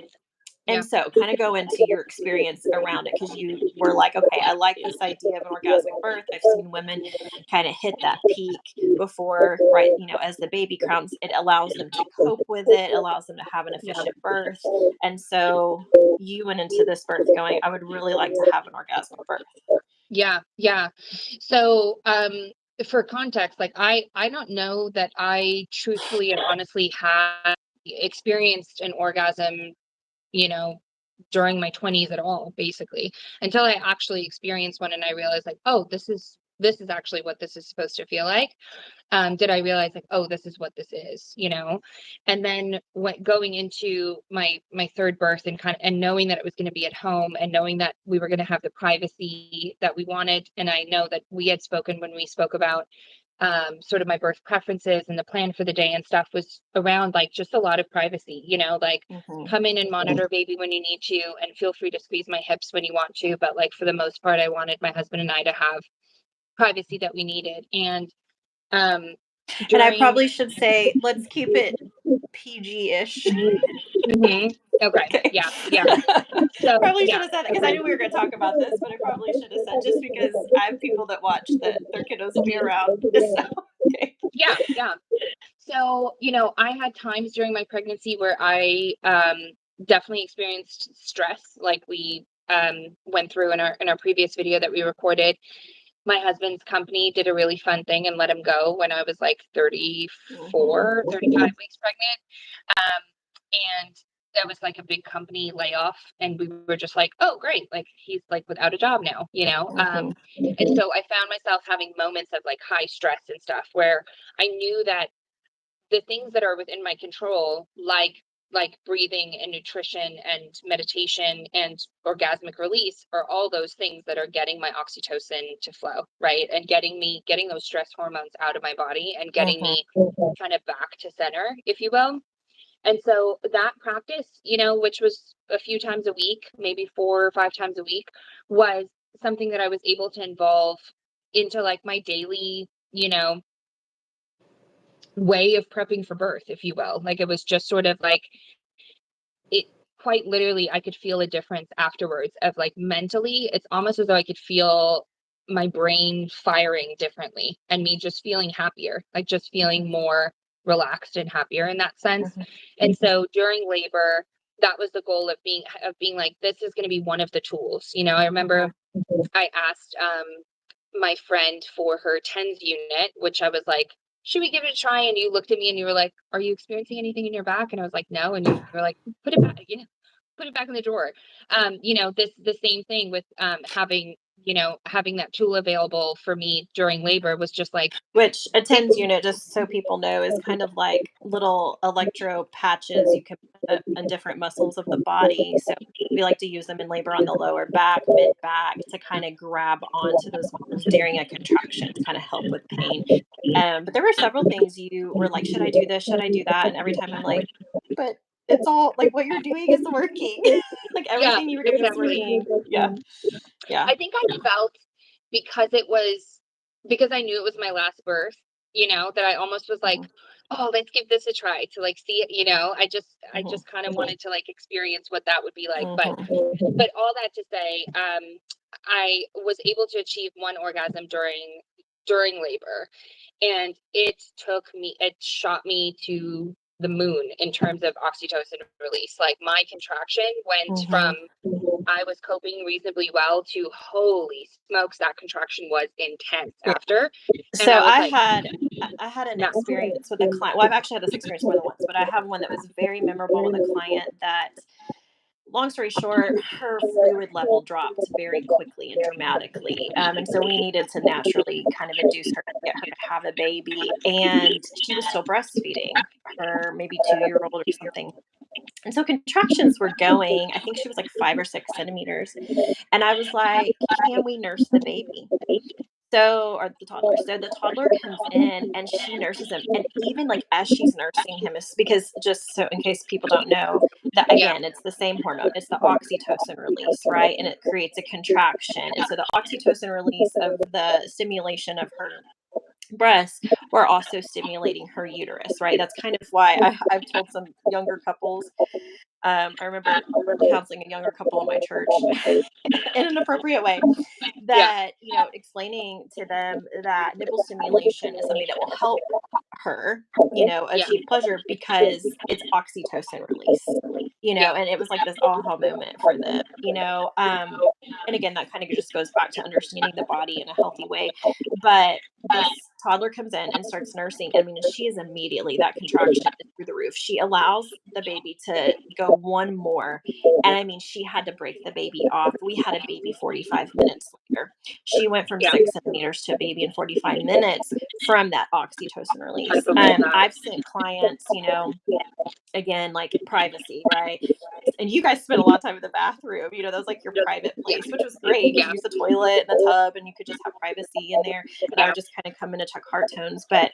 And Yeah. so kind of go into your experience around it, because you were like, okay, I like this idea of an orgasmic birth. I've seen women kind of hit that peak before, right? As the baby crowns, it allows them to cope with it, allows them to have an Yeah. efficient birth. And so you went into this birth going, I would really like to have an orgasmic birth. Yeah. Yeah. So, for context, like I don't know that I truthfully and honestly have experienced an orgasm, you know, during my 20s at all, basically, until I actually experienced one and I realized like, oh, this is actually what this is supposed to feel like. Did I realize like, oh, this is what this is, and then going into my third birth and knowing that it was going to be at home, and knowing that we were going to have the privacy that we wanted. And I know that we had spoken, when we spoke about sort of my birth preferences and the plan for the day and stuff, was around like just a lot of privacy, like Mm-hmm. come in and monitor baby when you need to, and feel free to squeeze my hips when you want to. But like for the most part, I wanted my husband and I to have privacy that we needed. And um And I during probably should say, let's keep it PG-ish. Mhm. Okay. Okay. Yeah. Yeah. So Probably should yeah. have said it, because I Okay. knew we were going to talk about this, but I probably should have said, just because I have people that watch that their kiddos will be Mhm. around. So, okay. Yeah. Yeah. So, I had times during my pregnancy where I definitely experienced stress, like we went through in our previous video that we recorded. My husband's company did a really fun thing and let him go when I was like Mm-hmm. 35 weeks pregnant. Um, and that was like a big company layoff. And we were just like, oh, great. Like he's like without a job now, Mm-hmm. And so I found myself having moments of like high stress and stuff, where I knew that the things that are within my control, like breathing and nutrition and meditation and orgasmic release, are all those things that are getting my oxytocin to flow, right? And getting those stress hormones out of my body, and getting Mm-hmm. me kind of back to center, if you will. And so that practice, which was a few times a week, maybe 4 or 5 times a week, was something that I was able to involve into like my daily, way of prepping for birth, if you will. Like it was just sort of like it, quite literally, I could feel a difference afterwards, of like mentally, it's almost as though I could feel my brain firing differently, and me just feeling happier, like just feeling more relaxed and happier in that sense. Mm-hmm. And so during labor, that was the goal of being like, this is going to be one of the tools. I remember I asked my friend for her TENS unit, which I was like, should we give it a try? And you looked at me and you were like, are you experiencing anything in your back? And I was like, no. And you were like, put it back, put it back in the drawer. The same thing with having that tool available for me during labor was just like, Which a it, TENS unit, just so people know, is kind of like little electro patches you can put on different muscles of the body. So we like to use them in labor on the lower back, mid back, to kind of grab onto those muscles during a contraction to kind of help with pain. But there were several things you were like, should I do this? Should I do that? And every time I'm like, but it's all like, what you're doing is working. Like yeah, everything you were doing is exactly. working. Yeah. Yeah. I think I felt, because I knew it was my last birth, that I almost was like, Mhm. oh, let's give this a try to like see it, I Mhm. just kind of wanted to like experience what that would be like. But Mhm. all that to say, I was able to achieve one orgasm during labor, and it shot me to the moon in terms of oxytocin release. Like my contraction went from, Mhm. I was coping reasonably well, to holy smokes, that contraction was intense Yeah. after. And So I was like, I had an no. experience with a client. Well, I've actually had this experience more than once, but I have one that was very memorable with a client that long story short, her fluid level dropped very quickly and dramatically. And so we needed to naturally kind of induce her to get her to have a baby. And she was still breastfeeding her maybe 2-year old or something. And so contractions were going, I think she was like 5 or 6 centimeters. And I was like, can we nurse the baby? So, or the toddler. So the toddler comes in and she nurses him. And even like as she's nursing him, is because just so in case people don't know, that Yeah. again, it's the same hormone. It's the oxytocin release, right? And it creates a contraction. And so the oxytocin release of the stimulation of her breasts were also stimulating her uterus, right? That's kind of why I've told some younger couples. I remember counseling a younger couple in my church in an appropriate way Yeah. that, explaining to them that nipple stimulation is something that will help her, Yeah. achieve pleasure because it's oxytocin release, Yeah. and it was like this aha moment for them. And again, that kind of just goes back to understanding the body in a healthy way. But this toddler comes in and starts nursing. I mean, she is immediately, that contraction is through the roof. She allows the baby to go one more. And I mean, she had to break the baby off. We had a baby 45 minutes later. She went from Yeah. 6 centimeters to a baby in 45 minutes from that oxytocin I release. believe that. I've sent clients, again, like privacy, right? And you guys spent a lot of time in the bathroom, that was like your private Yeah. place, which was great. You Yeah. could use the toilet and the tub and you could just have privacy in there. And I Yeah. would just kind of come in to check heart tones. But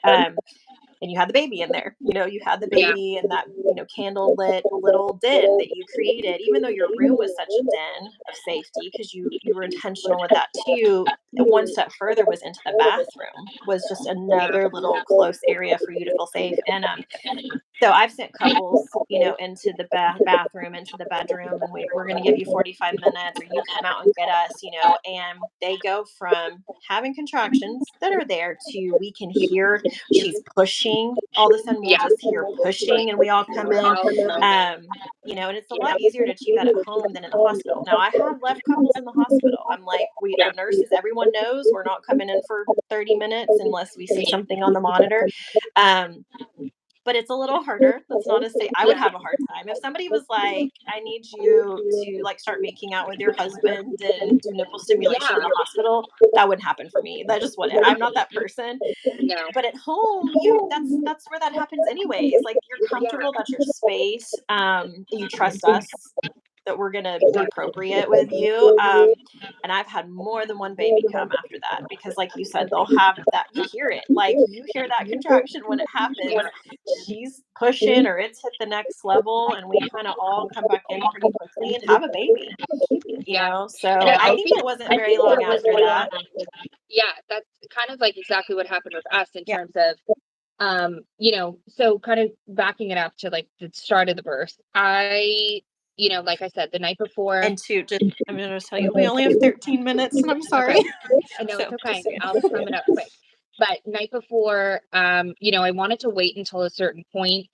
and you had the baby in there. You had the Yeah. baby in that, candle lit little den that you created, even though your room was such a den of safety, because you were intentional with that too. One step further was into the bathroom, was just Yeah. another little close area for you to feel safe. And so I've sent couples, into the bathroom, into the bedroom, and we're going to give you 45 minutes, or you come out and get us, and they go from having contractions that are there to we can hear she's pushing. All of a sudden, we'll Yeah. just hear pushing, and we all come in. And it's a lot easier to achieve that at home than in the hospital. Now, I have left couples in the hospital. I'm like, the nurses, everyone knows we're not coming in for 30 minutes unless we see something on the monitor. Um, but it's a little harder. That's not to say I would Yeah. have a hard time. If somebody was like, I need you to like start making out with your husband and do nipple stimulation in the hospital, that wouldn't happen for me. That just wouldn't. I'm not that person. No. But at home, that's where that happens anyways. Like you're Yeah. comfortable, that's your space. You trust us that we're gonna be appropriate with you. And I've had more than one baby come after that because like you said, they'll have that you hear it. Like you hear that contraction when it happens. She's pushing or it's hit the next level and we kind of all come back in pretty quickly and have a baby. Yeah. So And I think it wasn't very long after that. yeah, that's kind of like exactly what happened with us in Yeah. terms of so kind of backing it up to like the start of the birth. Like I said, the night before. And two, just I'm gonna tell you, we only have 13 minutes and I'm sorry. Okay. I know it's So okay. just so you I'll know. sum it up quick. But night before, I wanted to wait until a certain point.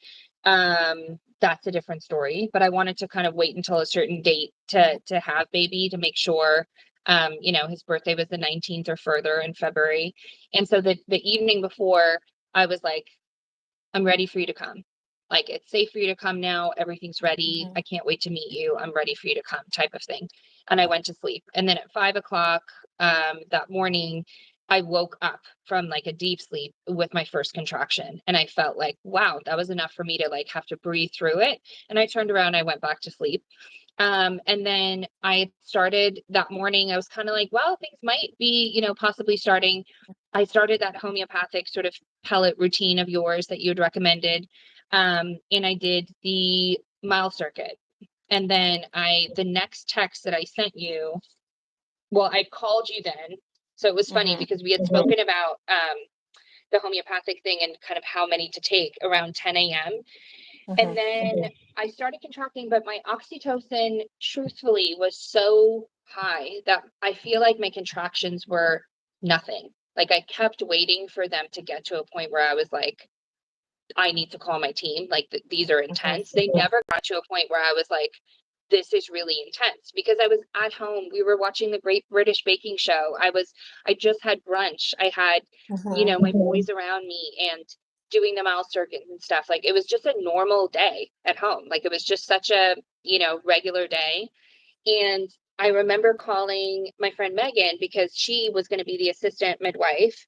That's a different story. But I wanted to kind of wait until a certain date to have baby to make sure. His birthday was the 19th or further in February. And so the evening before, I was like, I'm ready for you to come. Like, it's safe for you to come now. Everything's ready. Mhm. I can't wait to meet you. I'm ready for you to come, type of thing. And I went to sleep. And then at 5 o'clock that morning, I woke up from like a deep sleep with my first contraction. And I felt like, wow, that was enough for me to like have to breathe through it. And I turned around, I went back to sleep. And then I started that morning, I was kind of like, well, things might be, possibly starting. I started that homeopathic sort of pellet routine of yours that you had recommended. And I did the mile circuit. And then the next text that I sent you, well, I called you then. So it was funny Mhm. because we had spoken about the homeopathic thing and kind of how many to take around 10 a.m. And Mhm. then I started contracting, but my oxytocin, truthfully, was so high that I feel like my contractions were nothing. Like I kept waiting for them to get to a point where I was like, I need to call my team. Like these are Mhm. intense. They never got to a point where I was like, this is really intense because I was at home. We were watching the Great British Baking Show. I just had brunch. I had, Mhm. my boys around me and doing the mile circuit and stuff. Like it was just a normal day at home. Like it was just such a, regular day. And I remember calling my friend Megan because she was going to be the assistant midwife,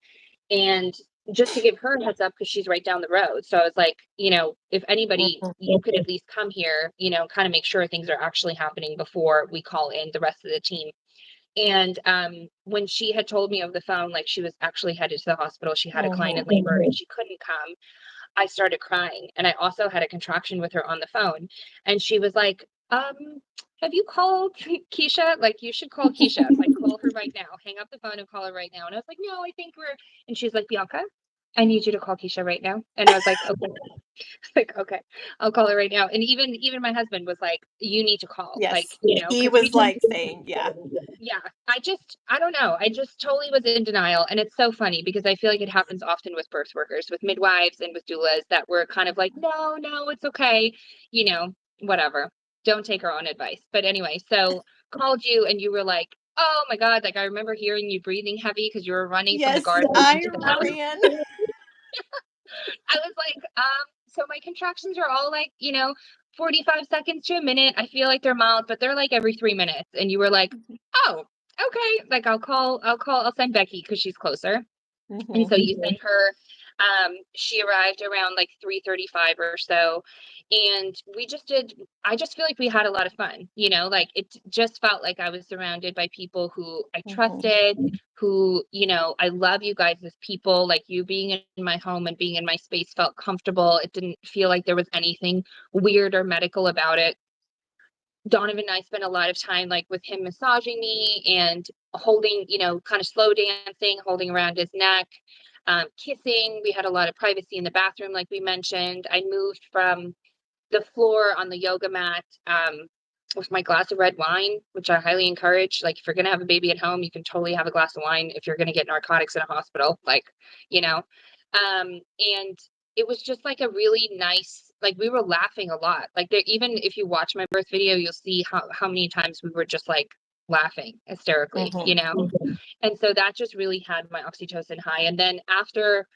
and just to give her a heads up because she's right down the road. So I was like, if anybody, you could at least come here, kind of make sure things are actually happening before we call in the rest of the team. And when she had told me over the phone, like she was actually headed to the hospital, she had a client in labor and she couldn't come, I started crying. And I also had a contraction with her on the phone. And she was like, have you called Keisha? Like, you should call Keisha. Like, call her right now. Hang up the phone and call her right now. And I was like, no, I think and she's like, Bianca, I need you to call Keisha right now. And I was like, okay. Like, okay, I'll call her right now. And even my husband was like, you need to call. Yes. Like, He was like saying, yeah. Yeah. I don't know. I just totally was in denial. And it's so funny because I feel like it happens often with birth workers, with midwives and with doulas, that we're kind of like, no, it's okay. Whatever. Don't take our own advice. But anyway, so called you and you were like, oh my God. Like I remember hearing you breathing heavy because you were running from the Yes, garden I into the house. ran. I was like, so my contractions are all like, 45 seconds to a minute. I feel like they're mild, but they're like every 3 minutes. And you were like, oh, okay. Like I'll send Becky because she's closer. And so you sent her, she arrived around like 3:35 or so. And I just feel like we had a lot of fun, like it just felt like I was surrounded by people who I trusted, who, I love you guys as people. Like you being in my home and being in my space felt comfortable. It didn't feel like there was anything weird or medical about it. Donovan and I spent a lot of time like with him massaging me and holding, kind of slow dancing, holding around his neck, kissing. We had a lot of privacy in the bathroom, like we mentioned. I moved from the floor on the yoga mat with my glass of red wine, which I highly encourage. Like if you're going to have a baby at home, you can totally have a glass of wine if you're going to get narcotics in a hospital, like, and it was just like a really nice, like we were laughing a lot. Like there, even if you watch my birth video, you'll see how many times we were just like laughing hysterically, And so that just really had my oxytocin high. And then after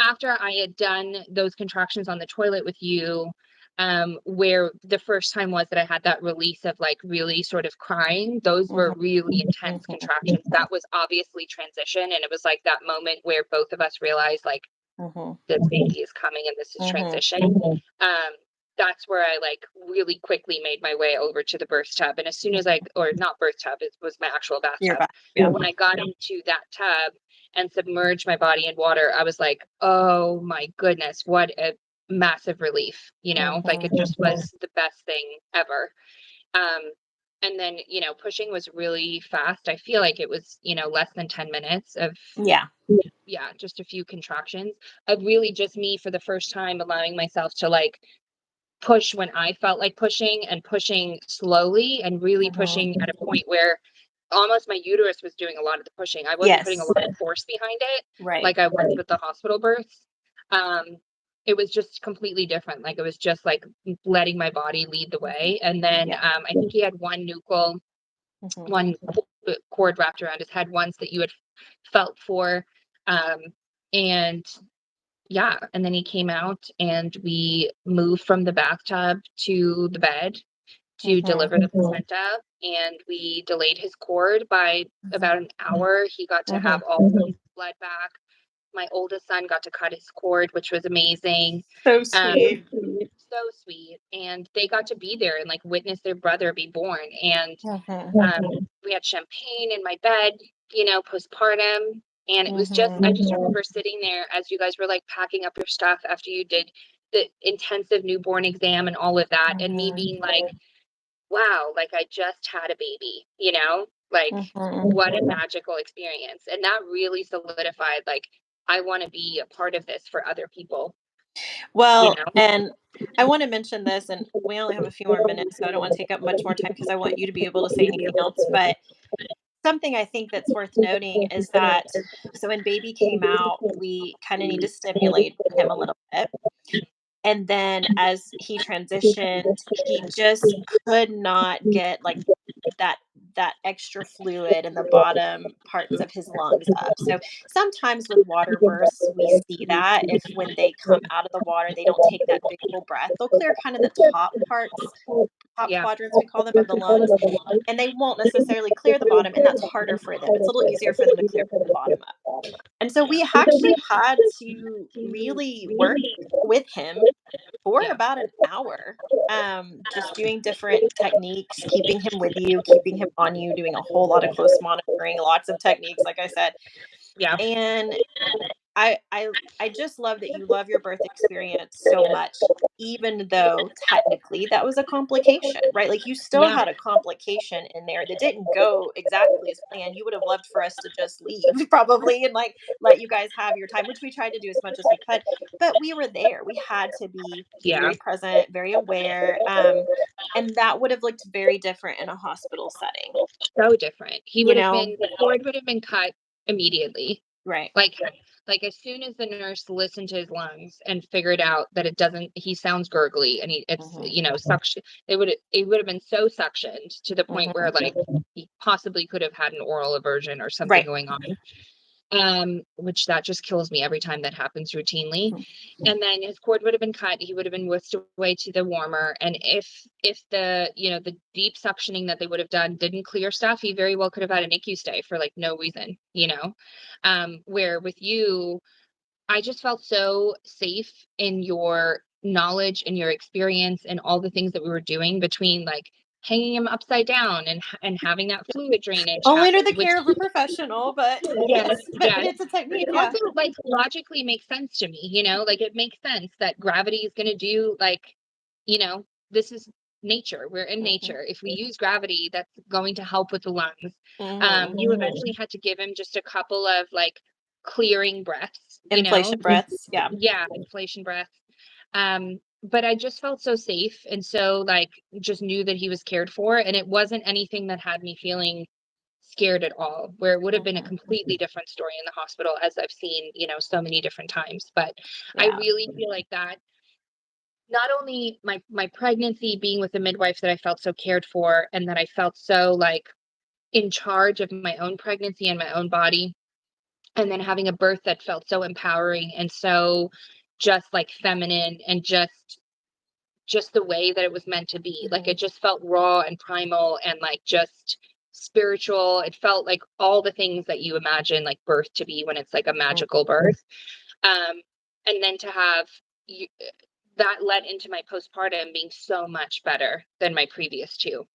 I had done those contractions on the toilet with you, where the first time was that I had that release of like really sort of crying, those were really intense contractions. That was obviously transition. And it was like that moment where both of us realized like this baby is coming and this is transition. That's where I like really quickly made my way over to the birth tub. And as soon as or not birth tub, it was my actual bathtub. When I got into that tub and submerged my body in water, I was like, oh my goodness, what a massive relief, like it just was the best thing ever. And then, pushing was really fast. I feel like it was, less than 10 minutes of, just a few contractions of really just me for the first time allowing myself to like push when I felt like pushing and pushing slowly and really pushing at a point where almost my uterus was doing a lot of the pushing. I wasn't putting a lot of force behind it, like I was with the hospital births. It was just completely different. Like it was just like letting my body lead the way. And then I think he had one nuchal, one cord wrapped around his head once that you had felt for. And then he came out and we moved from the bathtub to the bed to deliver the placenta, and we delayed his cord by about an hour. He got to have all his blood back. My oldest son got to cut his cord, which was amazing. So sweet. So sweet. And they got to be there and like witness their brother be born. And we had champagne in my bed, postpartum. And it was just, I just remember sitting there as you guys were like packing up your stuff after you did the intensive newborn exam and all of that. And me being like, wow, like I just had a baby, like what a magical experience. And that really solidified, like, I want to be a part of this for other people. Well, and I want to mention this, and we only have a few more minutes, so I don't want to take up much more time because I want you to be able to say anything else. But something I think that's worth noting is that, so when baby came out, we kind of need to stimulate him a little bit. And then as he transitioned, he just could not get like that that extra fluid in the bottom parts of his lungs up. So sometimes with water births, we see that if when they come out of the water, they don't take that big full breath, they'll clear kind of the top parts, top Yeah. quadrants, we call them, of the lungs, and they won't necessarily clear the bottom. And that's harder for them. It's a little easier for them to clear the bottom up. And so we actually had to really work with him for Yeah. about an hour, just doing different techniques, keeping him with you, keeping him on you, doing a whole lot of close monitoring, lots of techniques, like I said. Yeah. And I just love that you love your birth experience so much, even though technically that was a complication, right? Like you still Yeah. had a complication in there that didn't go exactly as planned. You would have loved for us to just leave probably and like let you guys have your time, which we tried to do as much as we could. But we were there. We had to be Yeah. very present, very aware. And that would have looked very different in a hospital setting, So different. He you would have know? been, the cord would have been cut immediately. Right. Like, as soon as the nurse listened to his lungs and figured out that it doesn't, he sounds gurgly and it's, Hmm. suction. It would have been so suctioned to the point where Hmm. like he possibly could have had an oral aversion or something Right. going on. Which that just kills me every time that happens routinely. Mhm. And then his cord would have been cut. He would have been whisked away to the warmer. And if the the deep suctioning that they would have done didn't clear stuff, he very well could have had an NICU stay for like no reason. Where with you, I just felt so safe in your knowledge and your experience and all the things that we were doing between like hanging him upside down and having that fluid drainage Only under happen, the which care of a professional, but yes, but yes. it's a But technique, it yeah. also like logically makes sense to me, like it makes sense that gravity is going to do like, this is nature. We're in Mhm, nature. If we use gravity, that's going to help with the lungs. mhm. You eventually had to give him just a couple of like clearing breaths, Inflation breaths, yeah. yeah, inflation breaths. But I just felt so safe and so like just knew that he was cared for. And it wasn't anything that had me feeling scared at all, where it would have been a Mhm, completely different story in the hospital, as I've seen, so many different times. But I yeah. really feel like that not only my pregnancy being with a midwife that I felt so cared for and that I felt so like in charge of my own pregnancy and my own body, and then having a birth that felt so empowering and so just like feminine and just the way that it was meant to be. Like Mhm, it just felt raw and primal and like just spiritual. It felt like all the things that you imagine like birth to be when it's like a mhm, magical birth. Um, and then to have you, that led into my postpartum being so much better than my previous two.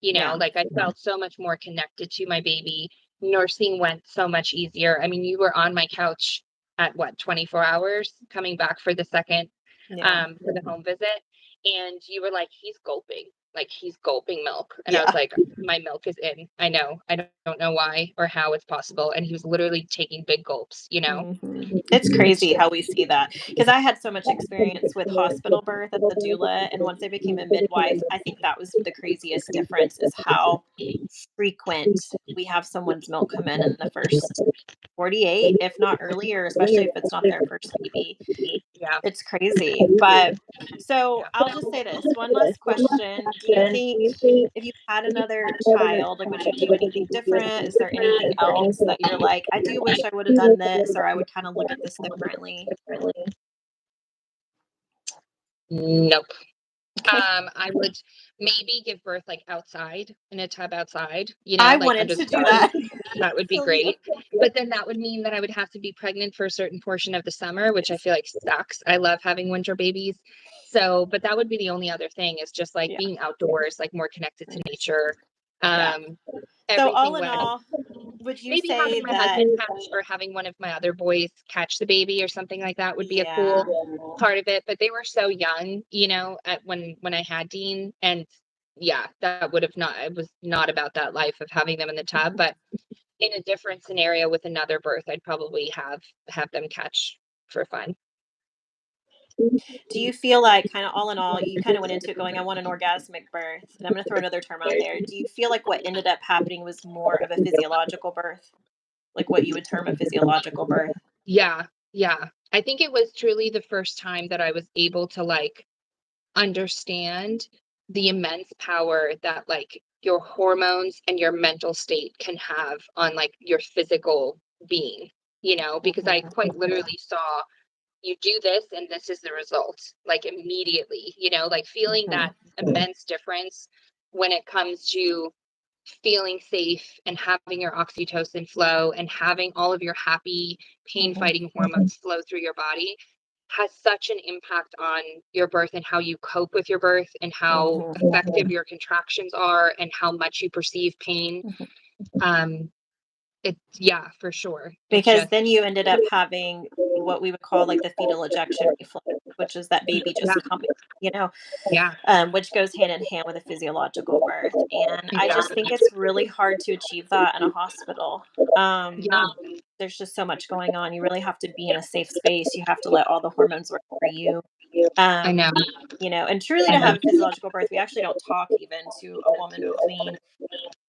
yeah. Like I felt so much more connected to my baby. Nursing went so much easier. I mean, you were on my couch at what, 24 hours coming back for the second Yeah. for the home visit, and you were like he's gulping milk, and I was Yeah. like, my milk is in. I don't know why or how it's possible, and he was literally taking big gulps. Mhm. It's crazy how we see that because I had so much experience with hospital birth as a doula, and once I became a midwife, I think that was the craziest difference is how frequent we have someone's milk come in the first 48, if not earlier, especially if it's not their first baby. Yeah. It's crazy. But so Yeah. I'll just say this one last question. Do you think if you had another child, like, would you do anything different? Is there anything else that you're like, I do wish I would have done this, or I would kind of look at this differently? Nope. Okay. I would maybe give birth like outside in a tub outside, I like wanted under the to do stars. that. That would be Feel you. great. But then that would mean that I would have to be pregnant for a certain portion of the summer, which I feel like sucks. I love having winter babies. So, but that would be the only other thing is just like Yeah. being outdoors, like more connected to nature. Yeah. Um, So all everything in went all, would you maybe having say my that, husband catch or having one of my other boys catch the baby or something like that would be a yeah. cool part of it. But they were so young, at when I had Dean, and yeah, that would have not. It was not about that life of having them in the tub. But in a different scenario with another birth, I'd probably have them catch for fun. Do you feel like kind of all in all, you kind of went into it going, I want an orgasmic birth, and I'm going to throw another term out there. Do you feel like what ended up happening was more of a physiological birth, like what you would term a physiological birth? Yeah, yeah. I think it was truly the first time that I was able to like understand the immense power that like your hormones and your mental state can have on like your physical being, because I quite literally saw you do this and this is the result, like immediately, like feeling that immense difference when it comes to feeling safe and having your oxytocin flow and having all of your happy pain fighting hormones flow through your body has such an impact on your birth and how you cope with your birth and how effective your contractions are and how much you perceive pain. Yeah, for sure. Because then you ended up having what we would call like the fetal ejection reflex, which is that baby just coming, Yeah, which goes hand in hand with a physiological birth. And I just think exactly. it's really hard to achieve that in a hospital. Yeah, There's just so much going on. You really have to be in a safe space. You have to let all the hormones work for you. I know. Um, and truly to have a physiological birth, we actually don't talk even to a woman between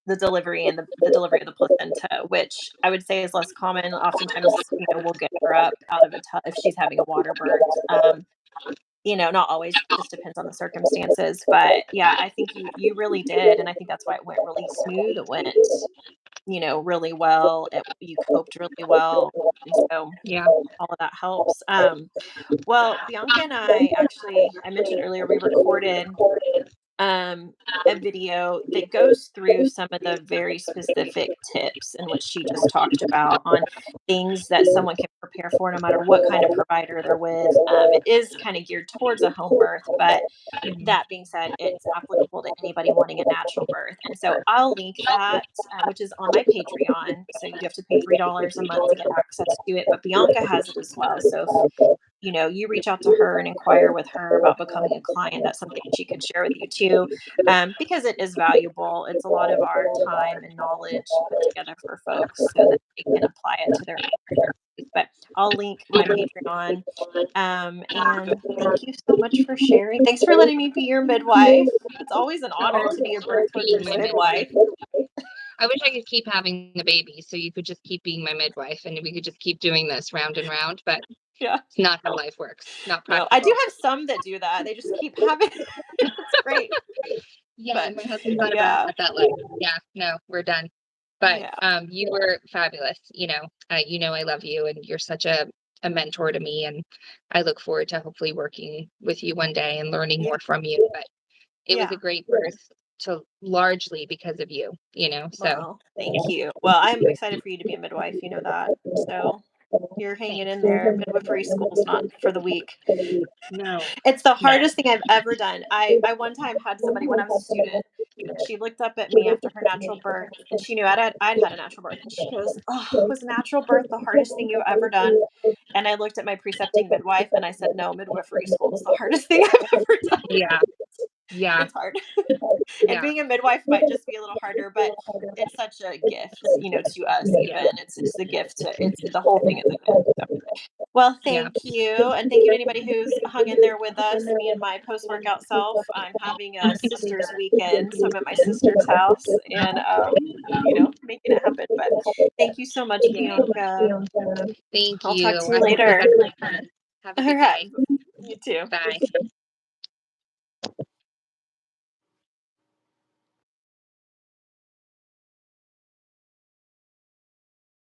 the delivery and the delivery of the placenta, which I would say is less common. Oftentimes, we'll get her up out of a tub if she's having a water birth. Not always, just depends on the circumstances. But yeah, I think you really did, and I think that's why it went really smooth. It went, really well. You coped really well, and so Yeah. all of that helps. Well, Bianca and I mentioned earlier we recorded um, a video that goes through some of the very specific tips in which she just talked about on things that someone can prepare for no matter what kind of provider they're with. It is kind of geared towards a home birth, but that being said, it's applicable to anybody wanting a natural birth. And so I'll link that, which is on my Patreon. So you do have to pay $3 a month to get access to it, but Bianca has it as well. So if you reach out to her and inquire with her about becoming a client, that's something she could share with you too, because it is valuable. It's a lot of our time and knowledge put together for folks so that they can apply it to their emergencies. But I'll link my Patreon. And thank you so much for sharing. Thanks for letting me be your midwife. It's always an honor to be a birth Being worker's my midwife. midwife. I wish I could keep having the baby so you could just keep being my midwife and we could just keep doing this round and round, but Yeah. it's not how life works. Not No, I practical. do have some that do that. They just keep having it's great. Yeah, But my husband's not yeah. about that life. Yeah, no, we're done. But Yeah. you were fabulous. I love you and you're such a mentor to me, and I look forward to hopefully working with you one day and learning Yeah. more from you. But it was Yeah. a great birth to largely because of you, so Well, thank you. Well, I'm excited for you to be a midwife, you know that. So you're hanging thanks. in there. Midwifery school's not for the weak. No. It's the hardest thing I've ever done. I one time had somebody when I was a student. She looked up at me after her natural birth, and she knew I'd had a natural birth, and she goes, "Oh, was natural birth the hardest thing you've ever done?" And I looked at my precepting midwife, and I said, "No, midwifery school is the hardest thing I've ever done." Yeah. Yeah. It's hard. And Yeah. being a midwife might just be a little harder, but it's such a gift, to us Yeah. even. It's a gift to it's the whole thing is a gift. So, well, Yeah. thank you. And thank you to anybody who's hung in there with us. Me and my post workout self. I'm having a sister's weekend. So I'm at my sister's house and making it happen. But thank you so much, Bianca. Thank I'll talk you. to you I hope you later. have a good time. Have a All good right. day. You too. Bye.